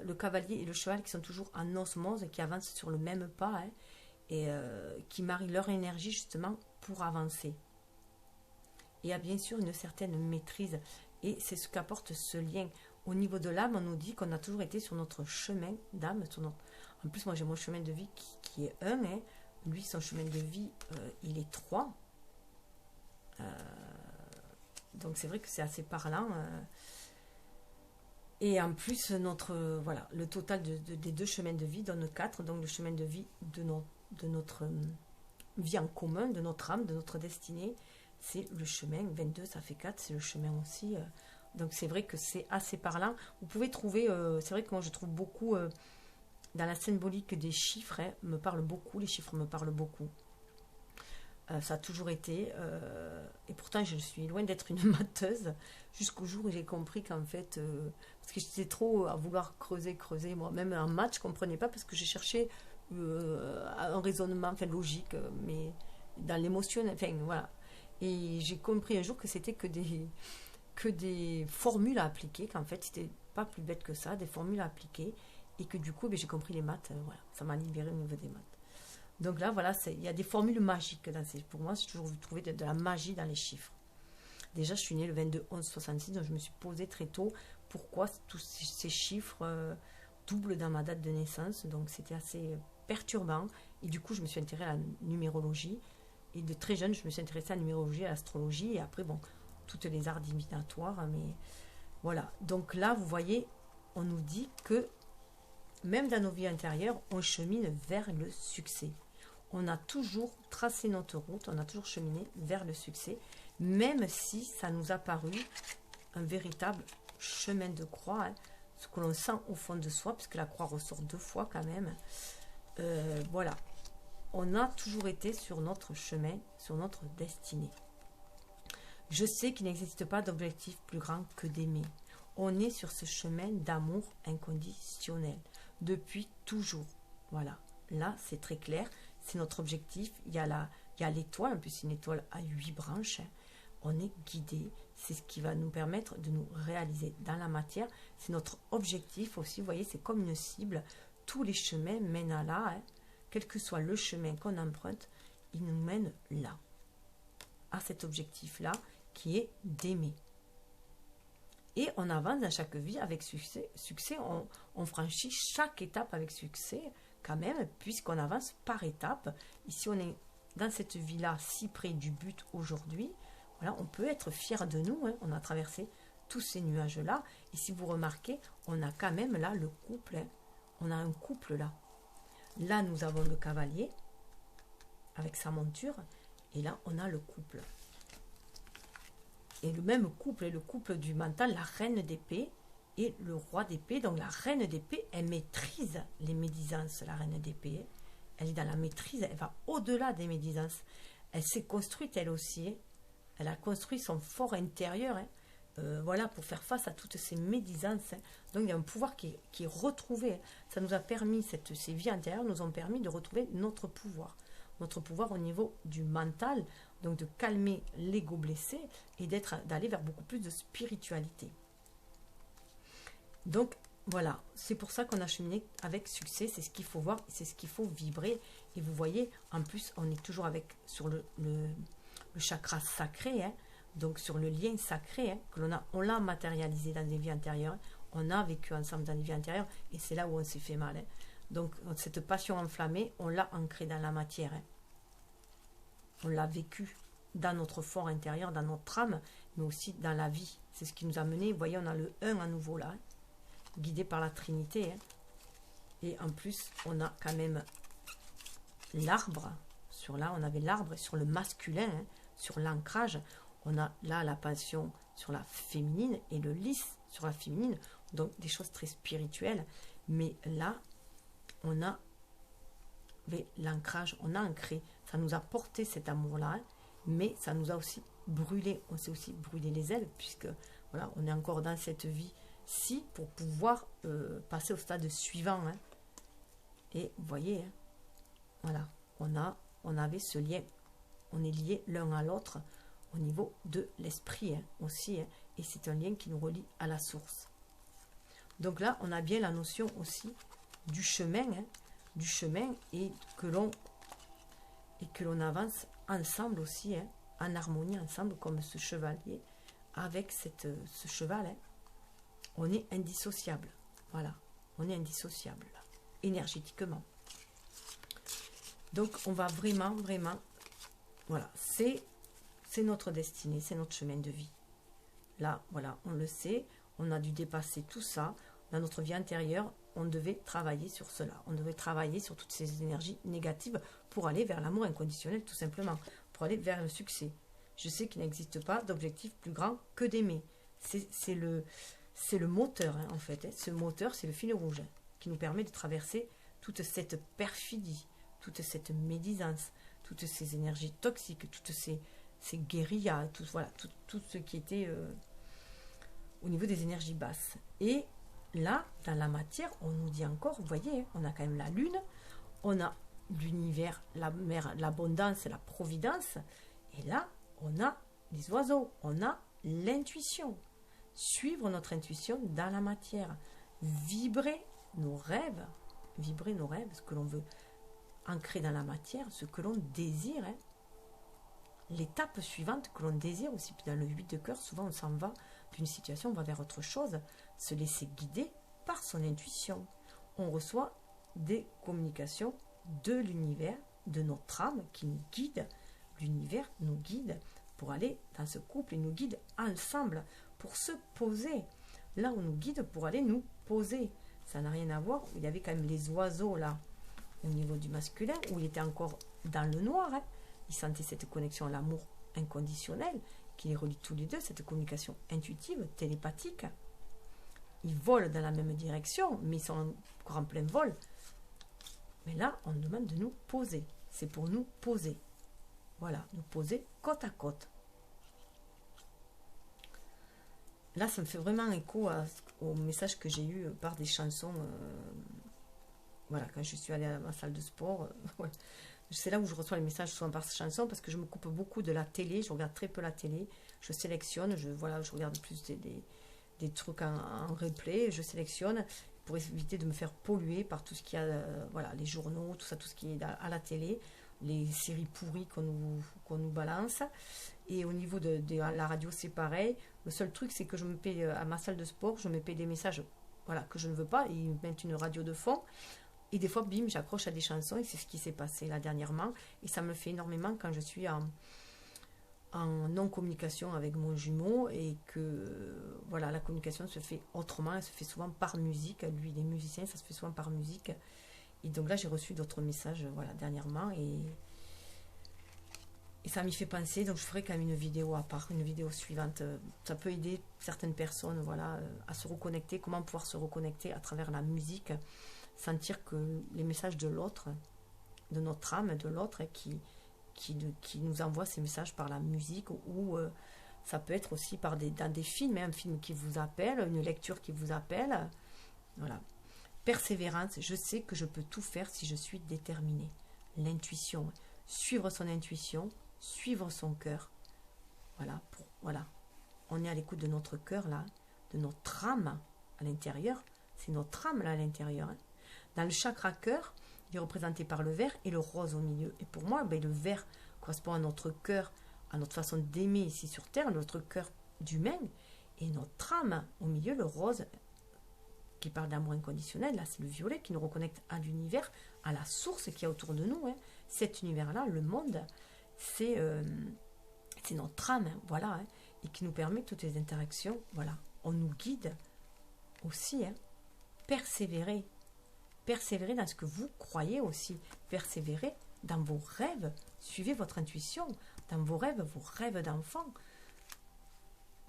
le cavalier et le cheval qui sont toujours en osmose et qui avancent sur le même pas, hein, et qui marient leur énergie justement pour avancer. Et il y a bien sûr une certaine maîtrise, et c'est ce qu'apporte ce lien. Au niveau de l'âme, on nous dit qu'on a toujours été sur notre chemin d'âme. En plus, moi j'ai mon chemin de vie qui est 1, hein. Lui, son chemin de vie, il est 3. Donc c'est vrai que c'est assez parlant. Et en plus, le total des 2 chemins de vie donne 4. Donc le chemin de vie de notre vie en commun, de notre âme, de notre destinée, c'est le chemin. 22, ça fait 4, c'est le chemin aussi. Donc c'est vrai que c'est assez parlant. Vous pouvez trouver, c'est vrai que moi je trouve beaucoup, dans la symbolique des chiffres, hein, me parle beaucoup, les chiffres me parlent beaucoup. Ça a toujours été, et pourtant je suis loin d'être une menteuse, jusqu'au jour où j'ai compris qu'en fait, parce que j'étais trop à vouloir creuser, moi, même en maths, je ne comprenais pas, parce que j'ai cherché un raisonnement, enfin logique, mais dans l'émotion, enfin voilà. Et j'ai compris un jour que c'était que des formules à appliquer, qu'en fait c'était pas plus bête que ça, des formules à appliquer, et que du coup, j'ai compris les maths, voilà, ça m'a libéré au niveau des maths. Donc là, voilà, il y a des formules magiques. Pour moi, j'ai toujours trouvé de la magie dans les chiffres. Déjà, je suis née le 22-11-66, donc je me suis posé très tôt pourquoi tous ces chiffres doublent dans ma date de naissance. Donc c'était assez perturbant. Et du coup, je me suis intéressée à la numérologie. Et de très jeune, je me suis intéressée à la numérologie, à l'astrologie. Et après, bon, toutes les arts divinatoires. Mais voilà. Donc là, vous voyez, on nous dit que même dans nos vies intérieures, on chemine vers le succès. On a toujours tracé notre route, on a toujours cheminé vers le succès, même si ça nous a paru un véritable chemin de croix, hein, ce que l'on sent au fond de soi, puisque la croix ressort 2 fois quand même. Voilà, on a toujours été sur notre chemin, sur notre destinée. Je sais qu'il n'existe pas d'objectif plus grand que d'aimer. On est sur ce chemin d'amour inconditionnel, depuis toujours. Voilà, là c'est très clair. C'est notre objectif. Il y a l'étoile, en plus une étoile à 8 branches. On est guidé. C'est ce qui va nous permettre de nous réaliser dans la matière. C'est notre objectif aussi. Vous voyez, c'est comme une cible. Tous les chemins mènent à là. Hein. Quel que soit le chemin qu'on emprunte, il nous mène là. À cet objectif-là, qui est d'aimer. Et on avance dans chaque vie avec succès. On franchit chaque étape avec succès. Quand même, puisqu'on avance par étapes. Ici, on est dans cette vie-là, si près du but aujourd'hui. Voilà, on peut être fier de nous. Hein. On a traversé tous ces nuages-là. Et si vous remarquez, on a quand même là le couple. Hein. On a un couple là. Là, nous avons le cavalier avec sa monture. Et là, on a le couple. Et le même couple est le couple du mental, la reine d'épée et le roi d'épée. Donc la reine d'épée, elle maîtrise les médisances, la reine d'épée. Elle est dans la maîtrise, elle va au-delà des médisances. Elle s'est construite elle aussi. Elle a construit son fort intérieur. Voilà, pour faire face à toutes ces médisances. Donc il y a un pouvoir qui est retrouvé. Ça nous a permis, ces vies antérieures nous ont permis de retrouver notre pouvoir. Notre pouvoir au niveau du mental, donc de calmer l'ego blessé et d'aller vers beaucoup plus de spiritualité. Donc voilà, c'est pour ça qu'on a cheminé avec succès, c'est ce qu'il faut voir, c'est ce qu'il faut vibrer. Et vous voyez, en plus, on est toujours sur le chakra sacré, donc sur le lien sacré, que on l'a matérialisé dans des vies antérieures, on a vécu ensemble dans des vies antérieures, et c'est là où on s'est fait mal. Donc cette passion enflammée, on l'a ancrée dans la matière. On l'a vécu dans notre fort intérieur, dans notre âme, mais aussi dans la vie. C'est ce qui nous a mené. Vous voyez, on a le 1 à nouveau là, guidé par la Trinité. Et en plus, on a quand même l'arbre. On avait l'arbre sur le masculin, sur l'ancrage. On a là la passion sur la féminine et le lys sur la féminine. Donc des choses très spirituelles. Mais là, on a l'ancrage, on a ancré. Ça nous a porté cet amour-là, mais ça nous a aussi brûlé. On s'est aussi brûlé les ailes, puisque voilà, on est encore dans cette vie-ci pour pouvoir passer au stade suivant. Et vous voyez, voilà, on avait ce lien. On est liés l'un à l'autre au niveau de l'esprit aussi. Et c'est un lien qui nous relie à la source. Donc là, on a bien la notion aussi du chemin, et que l'on avance ensemble aussi, en harmonie ensemble, comme ce chevalier, avec ce cheval. On est indissociable. Voilà, on est indissociable, là, énergétiquement. Donc, on va vraiment, voilà, c'est notre destinée, c'est notre chemin de vie. Là, voilà, on le sait, on a dû dépasser tout ça. Dans notre vie intérieure, on devait travailler sur cela. On devait travailler sur toutes ces énergies négatives pour aller vers l'amour inconditionnel, tout simplement, pour aller vers le succès. Je sais qu'il n'existe pas d'objectif plus grand que d'aimer. C'est le moteur, en fait. Ce moteur, c'est le fil rouge qui nous permet de traverser toute cette perfidie, toute cette médisance, toutes ces énergies toxiques, toutes ces guérillas, tout ce qui était au niveau des énergies basses. Et là, dans la matière, on nous dit encore, vous voyez, on a quand même la lune, on a l'univers, la mer, l'abondance, la providence, et là, on a les oiseaux, on a l'intuition. Suivre notre intuition dans la matière, vibrer nos rêves, ce que l'on veut ancrer dans la matière, ce que l'on désire. L'étape suivante que l'on désire aussi, puis dans le 8 de cœur, souvent on s'en va d'une situation, on va vers autre chose, se laisser guider par son intuition. On reçoit des communications de l'univers, de notre âme qui nous guide. L'univers nous guide pour aller dans ce couple et nous guide ensemble pour se poser. Là où nous guide pour aller nous poser. Ça n'a rien à voir. Il y avait quand même les oiseaux là au niveau du masculin où il était encore dans le noir. Il sentait cette connexion à l'amour inconditionnel qui les relie tous les deux, cette communication intuitive, télépathique. Ils volent dans la même direction, mais ils sont encore en plein vol. Mais là, on demande de nous poser. C'est pour nous poser. Voilà, nous poser côte à côte. Là, ça me fait vraiment écho au message que j'ai eu par des chansons. Voilà, quand je suis allée à ma salle de sport. C'est là où je reçois les messages souvent par chanson parce que je me coupe beaucoup de la télé. Je regarde très peu la télé. Je sélectionne. Je regarde plus des trucs en replay. Je sélectionne pour éviter de me faire polluer par tout ce qu'il y a, les journaux, tout ce qui est à la télé, les séries pourries qu'on nous balance. Et au niveau de la radio, c'est pareil. Le seul truc, c'est que je me paie à ma salle de sport, je me paie des messages que je ne veux pas. Ils mettent une radio de fond. Et des fois, bim, j'accroche à des chansons. Et c'est ce qui s'est passé là dernièrement. Et ça me fait énormément quand je suis en non-communication avec mon jumeau. Et que la communication se fait autrement. Elle se fait souvent par musique. Lui, il est musicien, ça se fait souvent par musique. Et donc là, j'ai reçu d'autres messages dernièrement. Et ça m'y fait penser, donc je ferai quand même une vidéo à part, une vidéo suivante. Ça peut aider certaines personnes, voilà, à se reconnecter, comment pouvoir se reconnecter à travers la musique, sentir que les messages de l'autre, de notre âme, de l'autre, qui nous envoie ces messages par la musique, ou ça peut être aussi par dans des films, un film qui vous appelle, une lecture qui vous appelle. Voilà. Persévérance, je sais que je peux tout faire si je suis déterminée. L'intuition, suivre son intuition, suivre son cœur. Voilà, voilà. On est à l'écoute de notre cœur là, de notre âme à l'intérieur. C'est notre âme là à l'intérieur. Hein. Dans le chakra cœur, il est représenté par le vert et le rose au milieu. Et pour moi, ben, le vert correspond à notre cœur, à notre façon d'aimer ici sur Terre, notre cœur d'humain. Et notre âme au milieu, le rose, qui parle d'amour inconditionnel, là c'est le violet qui nous reconnecte à l'univers, à la source qui est autour de nous. Hein. Cet univers-là, le monde, c'est notre âme, voilà, hein, et qui nous permet toutes les interactions, voilà. On nous guide aussi, hein. Persévérer dans ce que vous croyez aussi, persévérer dans vos rêves, suivez votre intuition, dans vos rêves d'enfant,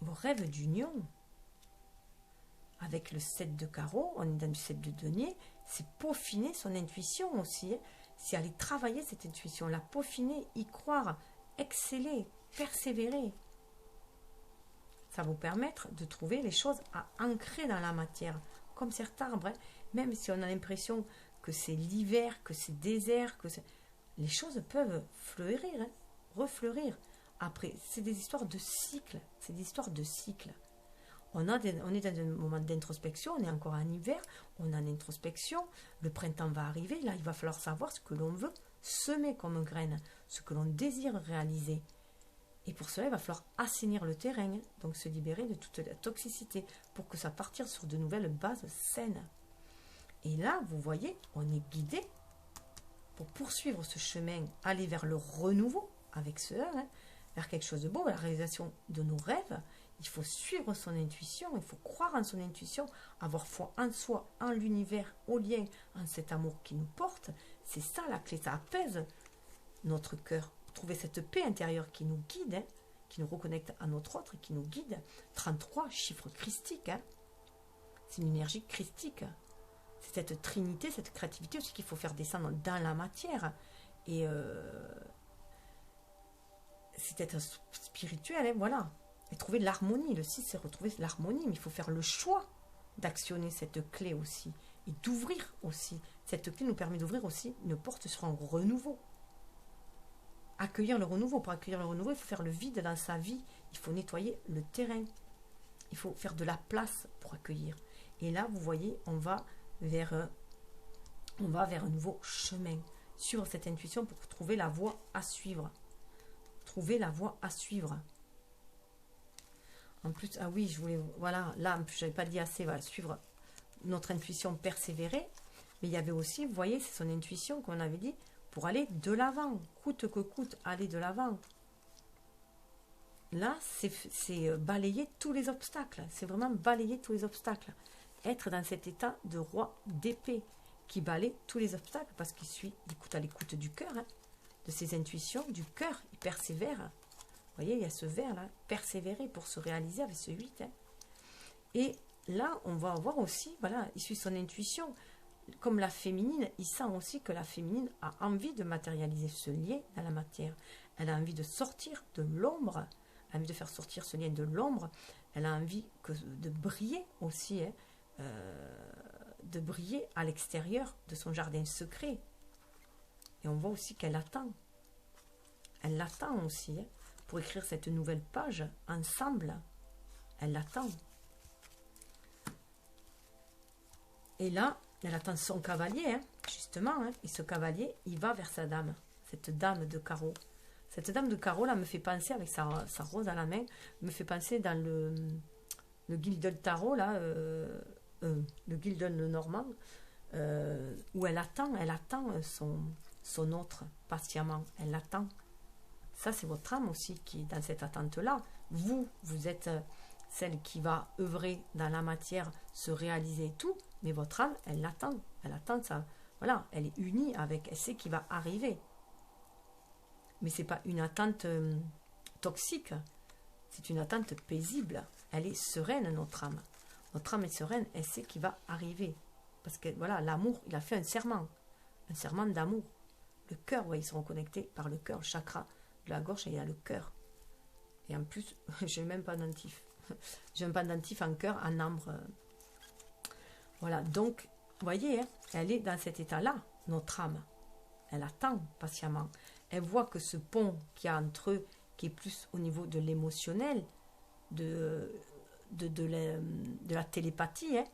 vos rêves d'union. Avec le 7 de carreau, on est dans du 7 de denier, c'est peaufiner son intuition aussi, hein. C'est aller travailler cette intuition, la peaufiner, y croire, exceller, persévérer. Ça va vous permettre de trouver les choses à ancrer dans la matière, comme cet arbre, hein. Même si on a l'impression que c'est l'hiver, que c'est désert, les choses peuvent fleurir, hein, refleurir. Après, c'est des histoires de cycles, On est dans un moment d'introspection, on est encore en hiver, on est en introspection, le printemps va arriver, là il va falloir savoir ce que l'on veut semer comme graine, ce que l'on désire réaliser. Et pour cela, il va falloir assainir le terrain, hein, donc se libérer de toute la toxicité, pour que ça parte sur de nouvelles bases saines. Et là, vous voyez, on est guidé pour poursuivre ce chemin, aller vers le renouveau avec ce 1, hein, vers quelque chose de beau, la réalisation de nos rêves. Il faut suivre son intuition, il faut croire en son intuition, avoir foi en soi, en l'univers, au lien, en cet amour qui nous porte. C'est ça la clé, ça apaise notre cœur. Trouver cette paix intérieure qui nous guide, hein, qui nous reconnecte à notre autre, qui nous guide. 33, chiffre christique. Hein. C'est une énergie christique. C'est cette trinité, cette créativité aussi qu'il faut faire descendre dans la matière. Et c'est être spirituel, hein, voilà. Et trouver l'harmonie. Le 6, c'est retrouver l'harmonie. Mais il faut faire le choix d'actionner cette clé aussi. Et d'ouvrir aussi. Cette clé nous permet d'ouvrir aussi une porte sur un renouveau. Accueillir le renouveau. Pour accueillir le renouveau, il faut faire le vide dans sa vie. Il faut nettoyer le terrain. Il faut faire de la place pour accueillir. Et là, vous voyez, on va vers un nouveau chemin. Suivre cette intuition pour trouver la voie à suivre. Trouver la voie à suivre. En plus, ah oui, je voulais, voilà, là, je n'avais pas dit assez, voilà, suivre notre intuition, persévérer. Mais il y avait aussi, vous voyez, c'est son intuition, comme on avait dit, pour aller de l'avant, coûte que coûte, aller de l'avant. Là, c'est balayer tous les obstacles. C'est vraiment balayer tous les obstacles. Être dans cet état de roi d'épée qui balaye tous les obstacles parce qu'il suit à l'écoute du cœur, hein, de ses intuitions, du cœur. Il persévère. Vous voyez, il y a ce vert là, persévérer pour se réaliser avec ce 8. Hein. Et là, on va voir aussi, voilà, il suit son intuition. Comme la féminine, il sent aussi que la féminine a envie de matérialiser ce lien dans la matière. Elle a envie de sortir de l'ombre. Elle a envie de faire sortir ce lien de l'ombre. Elle a envie de briller aussi, hein, de briller à l'extérieur de son jardin secret. Et on voit aussi qu'elle attend. Elle l'attend aussi, hein, pour écrire cette nouvelle page ensemble. Elle l'attend. Et là, elle attend son cavalier, hein, justement. Hein, et ce cavalier, il va vers sa dame. Cette dame de carreau. Cette dame de carreau, là, me fait penser, avec sa rose à la main, me fait penser dans le Guildhall Tarot, là, le Guildhall Normand, où elle attend son autre patiemment. Elle l'attend. Ça, c'est votre âme aussi qui est dans cette attente-là. Vous êtes celle qui va œuvrer dans la matière, se réaliser et tout, mais votre âme, elle l'attend. Elle attend ça. Voilà, elle est unie avec, elle sait qu'il va arriver. Mais c'est pas une attente toxique. C'est une attente paisible. Elle est sereine, notre âme. Notre âme est sereine, elle sait qu'il va arriver. Parce que voilà, l'amour, il a fait un serment d'amour. Le cœur, ouais, ils seront connectés par le cœur, le chakra de la gorge, et il y a le cœur. Et en plus, je n'ai même pas dentif. J'ai un pendentif en cœur, en ambre. Voilà, donc, vous voyez, hein, elle est dans cet état-là, notre âme. Elle attend patiemment. Elle voit que ce pont qu'il y a entre eux, qui est plus au niveau de l'émotionnel, de la télépathie, hein,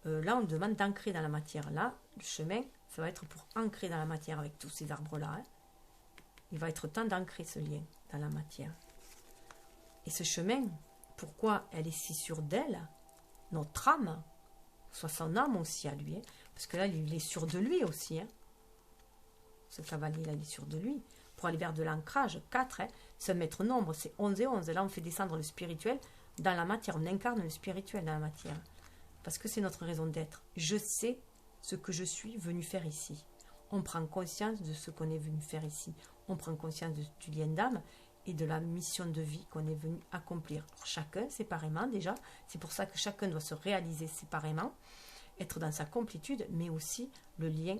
là, on demande d'ancrer dans la matière. Là, le chemin, ça va être pour ancrer dans la matière avec tous ces arbres-là. Hein. Il va être temps d'ancrer ce lien dans la matière. Et ce chemin, pourquoi elle est si sûre d'elle, notre âme, soit son âme aussi à lui, hein, parce que là, il est sûr de lui aussi. Hein. Ce cavalier-là, il est sûr de lui. Pour aller vers de l'ancrage, 4, hein, ce maître nombre, c'est 11 et 11. Là, on fait descendre le spirituel dans la matière. On incarne le spirituel dans la matière. Parce que c'est notre raison d'être. Je sais ce que je suis venu faire ici. On prend conscience de ce qu'on est venu faire ici. On prend conscience du lien d'âme et de la mission de vie qu'on est venu accomplir. Alors, chacun séparément déjà. C'est pour ça que chacun doit se réaliser séparément, être dans sa complétude, mais aussi le lien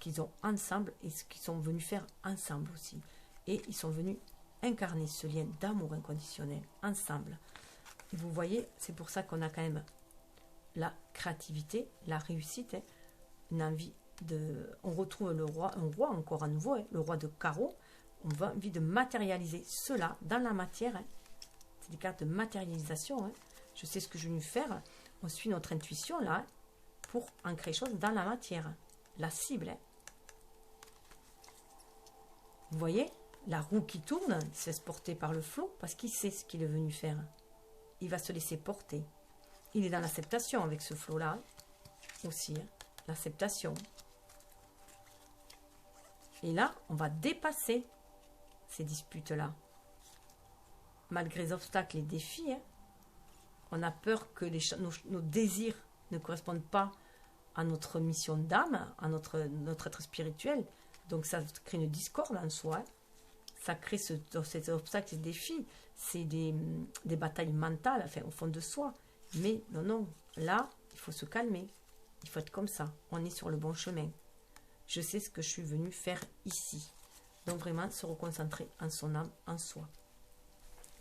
qu'ils ont ensemble et ce qu'ils sont venus faire ensemble aussi. Et ils sont venus incarner ce lien d'amour inconditionnel ensemble. Et vous voyez, c'est pour ça qu'on a quand même la créativité, la réussite, hein, une envie de... On retrouve le roi, un roi encore à nouveau, hein, le roi de carreau. On a envie de matérialiser cela dans la matière. Hein. C'est des cartes de matérialisation. Hein. Je sais ce que je vais faire. On suit notre intuition là hein, pour ancrer les choses dans la matière. La cible. Hein. Vous voyez, la roue qui tourne, il se laisse porter par le flot parce qu'il sait ce qu'il est venu faire. Il va se laisser porter. Il est dans l'acceptation avec ce flot-là aussi. Hein. L'acceptation. Et là, on va dépasser ces disputes-là. Malgré les obstacles et les défis, hein, on a peur que nos désirs ne correspondent pas à notre mission d'âme, à notre être spirituel. Donc ça crée une discorde en soi. Hein. Ça crée cet obstacle, ces défis. C'est des batailles mentales, enfin, au fond de soi. Mais non, là, il faut se calmer. Il faut être comme ça. On est sur le bon chemin. Je sais ce que je suis venu faire ici. Donc vraiment, se reconcentrer en son âme, en soi.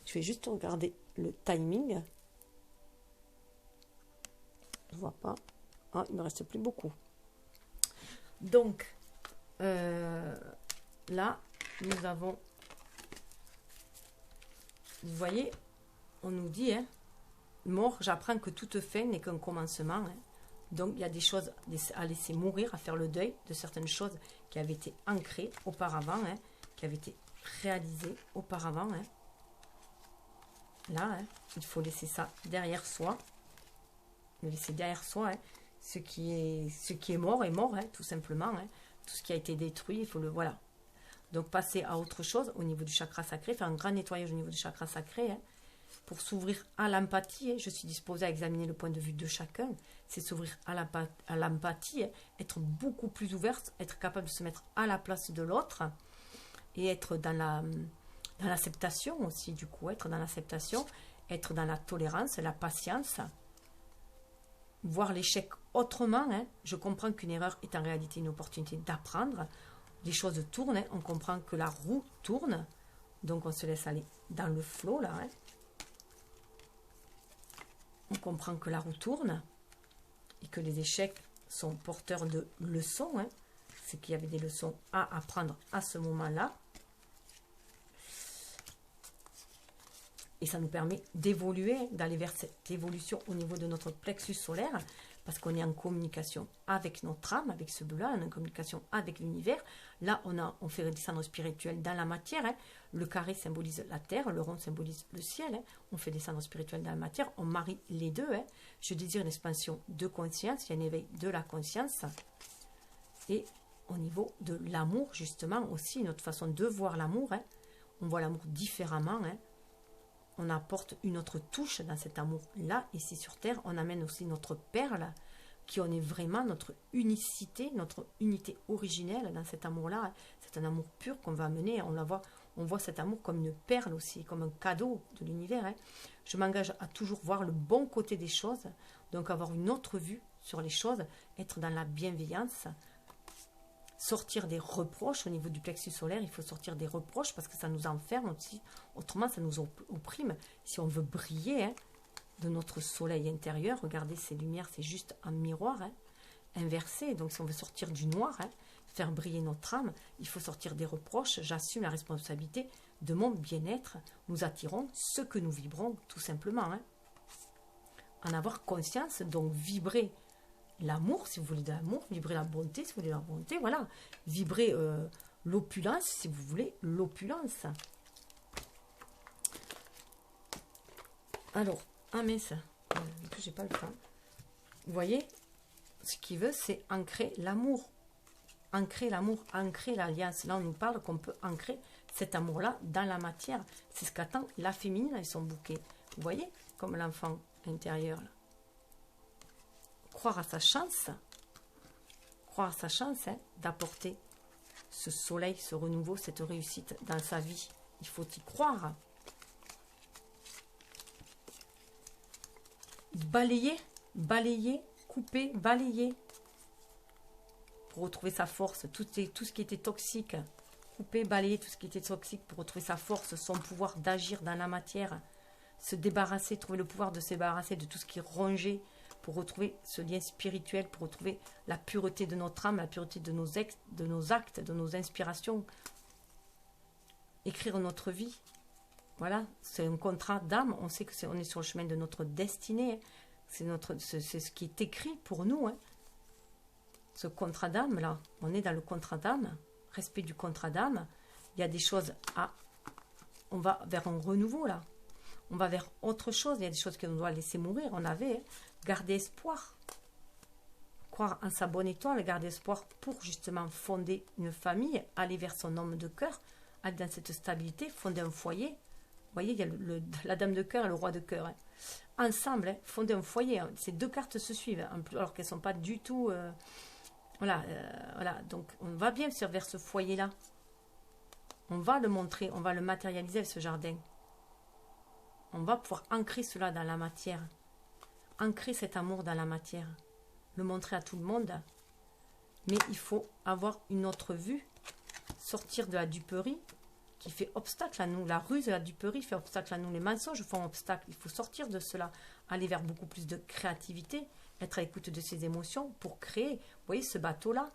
Je vais juste regarder le timing. Je ne vois pas. Ah, il ne me reste plus beaucoup. Donc, là, nous avons... Vous voyez, on nous dit, hein, mort, j'apprends que toute fin n'est qu'un commencement. Hein. Donc, il y a des choses à laisser mourir, à faire le deuil de certaines choses qui avaient été ancrées auparavant, hein, qui avaient été réalisées auparavant. Hein. Là, hein, il faut laisser ça derrière soi. Le laisser derrière soi. Hein. Ce qui est mort est mort, hein, tout simplement. Hein. Tout ce qui a été détruit, il faut le... Voilà. Donc, passer à autre chose au niveau du chakra sacré, faire un grand nettoyage au niveau du chakra sacré, hein, pour s'ouvrir à l'empathie. Hein. Je suis disposée à examiner le point de vue de chacun. C'est s'ouvrir à l'empathie, hein, être beaucoup plus ouverte, être capable de se mettre à la place de l'autre et être dans l'acceptation aussi, du coup, être dans l'acceptation, être dans la tolérance, la patience, voir l'échec autrement. Hein. Je comprends qu'une erreur est en réalité une opportunité d'apprendre. Les choses tournent, hein. On comprend que la roue tourne, donc on se laisse aller dans le flot là. Hein. On comprend que la roue tourne et que les échecs sont porteurs de leçons. Hein. C'est qu'il y avait des leçons à apprendre à ce moment-là. Et ça nous permet d'évoluer, d'aller vers cette évolution au niveau de notre plexus solaire, parce qu'on est en communication avec notre âme, avec ce bleu-là, on est en communication avec l'univers. Là, on fait redescendre le spirituel dans la matière. Hein. Le carré symbolise la terre, le rond symbolise le ciel. Hein. On fait descendre le spirituel dans la matière, on marie les deux. Hein. Je désire une expansion de conscience, il y a un éveil de la conscience. Et au niveau de l'amour, justement, aussi, notre façon de voir l'amour, hein. On voit l'amour différemment, hein. On apporte une autre touche dans cet amour-là, ici sur Terre. On amène aussi notre perle, qui on est vraiment, notre unicité, notre unité originelle dans cet amour-là. C'est un amour pur qu'on va amener. On voit cet amour comme une perle aussi, comme un cadeau de l'univers. Hein. Je m'engage à toujours voir le bon côté des choses, donc avoir une autre vue sur les choses, être dans la bienveillance, sortir des reproches au niveau du plexus solaire. Il faut sortir des reproches parce que ça nous enferme aussi. Autrement, ça nous opprime. Si on veut briller hein, de notre soleil intérieur, regardez ces lumières, c'est juste un miroir hein, inversé. Donc, si on veut sortir du noir, hein, faire briller notre âme, il faut sortir des reproches. J'assume la responsabilité de mon bien-être. Nous attirons ce que nous vibrons, tout simplement. Hein. En avoir conscience, donc vibrer l'amour, si vous voulez de l'amour, vibrer la bonté, si vous voulez la bonté, voilà. Vibrer l'opulence, si vous voulez l'opulence. Alors, mais ça, en plus j'ai pas le temps. Vous voyez, ce qu'il veut, c'est ancrer l'amour. Ancrer l'amour, ancrer l'alliance. Là, on nous parle qu'on peut ancrer cet amour-là dans la matière. C'est ce qu'attend la féminine avec son bouquet. Vous voyez, comme l'enfant intérieur, là. Croire à sa chance hein, d'apporter ce soleil, ce renouveau, cette réussite dans sa vie. Il faut y croire. Balayer, couper, balayer. Pour retrouver sa force, tout ce qui était toxique. Couper, balayer tout ce qui était toxique pour retrouver sa force, son pouvoir d'agir dans la matière. Se débarrasser, trouver le pouvoir de se débarrasser de tout ce qui est rongé, pour retrouver ce lien spirituel, pour retrouver la pureté de notre âme, la pureté de nos actes, de nos inspirations. Écrire notre vie. Voilà, c'est un contrat d'âme. On sait qu'on est sur le chemin de notre destinée. C'est ce qui est écrit pour nous. Hein. Ce contrat d'âme, là, on est dans le contrat d'âme. Respect du contrat d'âme. Il y a des choses à... On va vers un renouveau, là. On va vers autre chose. Il y a des choses qu'on doit laisser mourir. On avait... Hein. Garder espoir, croire en sa bonne étoile, garder espoir pour justement fonder une famille, aller vers son homme de cœur, aller dans cette stabilité, fonder un foyer. Vous voyez, il y a la dame de cœur et le roi de cœur. Hein. Ensemble, hein, fonder un foyer. Hein. Ces deux cartes se suivent, hein, alors qu'elles ne sont pas du tout... voilà, donc on va bien vers ce foyer-là. On va le montrer, on va le matérialiser, ce jardin. On va pouvoir ancrer cela dans la matière. Ancrer cet amour dans la matière, le montrer à tout le monde, mais il faut avoir une autre vue, sortir de la duperie qui fait obstacle à nous, la ruse de la duperie fait obstacle à nous, les mensonges font obstacle, il faut sortir de cela, aller vers beaucoup plus de créativité, être à l'écoute de ses émotions pour créer. Vous voyez ce bateau-là,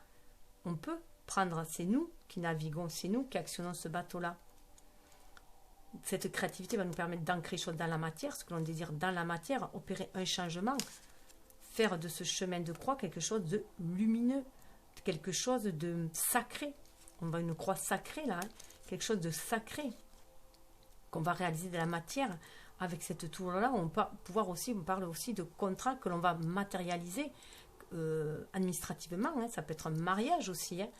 on peut prendre, c'est nous qui naviguons, c'est nous qui actionnons ce bateau-là. Cette créativité va nous permettre d'ancrer les choses dans la matière, ce que l'on désire dans la matière, opérer un changement, faire de ce chemin de croix quelque chose de lumineux, quelque chose de sacré. On va une croix sacrée là, hein, quelque chose de sacré qu'on va réaliser dans la matière. Avec cette tour-là, on peut pouvoir aussi, on parle aussi de contrats que l'on va matérialiser administrativement. Hein, ça peut être un mariage aussi, hein,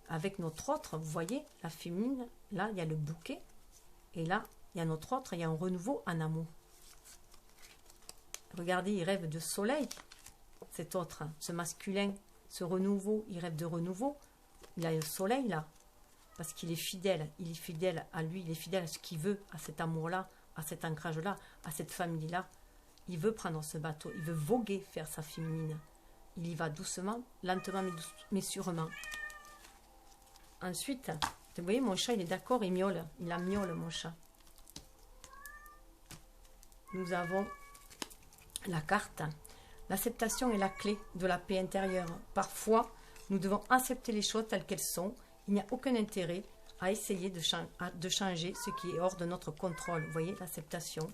avec notre autre. Vous voyez, la féminine, là, il y a le bouquet. Et là, il y a notre autre, il y a un renouveau en amour. Regardez, il rêve de soleil, cet autre, ce masculin, ce renouveau, il rêve de renouveau. Il a le soleil là, parce qu'il est fidèle à lui, il est fidèle à ce qu'il veut, à cet amour-là, à cet ancrage-là, à cette famille-là. Il veut prendre ce bateau, il veut voguer, faire sa féminine. Il y va doucement, lentement, mais sûrement. Ensuite... Vous voyez, mon chat, il est d'accord, il miaule. Il a miaule, mon chat. Nous avons la carte. L'acceptation est la clé de la paix intérieure. Parfois, nous devons accepter les choses telles qu'elles sont. Il n'y a aucun intérêt à essayer de changer ce qui est hors de notre contrôle. Vous voyez, l'acceptation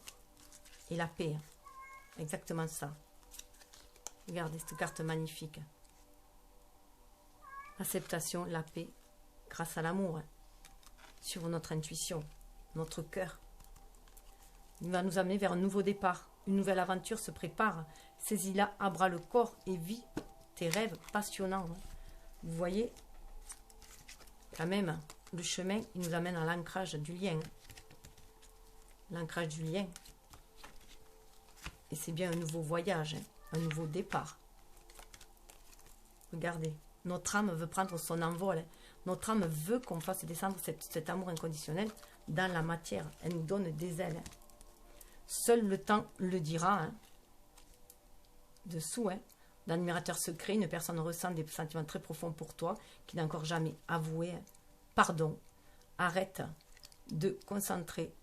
et la paix. Exactement ça. Regardez cette carte magnifique. L'acceptation, la paix. Grâce à l'amour, hein, sur notre intuition, notre cœur. Il va nous amener vers un nouveau départ. Une nouvelle aventure se prépare. Saisis-la à bras le corps et vis tes rêves passionnants. Hein. Vous voyez, quand même, le chemin, il nous amène à l'ancrage du lien. L'ancrage du lien. Et c'est bien un nouveau voyage, hein, un nouveau départ. Regardez, notre âme veut prendre son envol. Hein. Notre âme veut qu'on fasse descendre cet amour inconditionnel dans la matière. Elle nous donne des ailes. Hein. Seul le temps le dira. Hein. Dessous, hein. L'admirateur secret, une personne ressent des sentiments très profonds pour toi, qui n'a encore jamais avoué. Hein. Pardon. Arrête de concentrer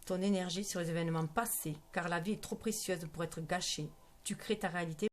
ton énergie sur les événements passés, car la vie est trop précieuse pour être gâchée. Tu crées ta réalité.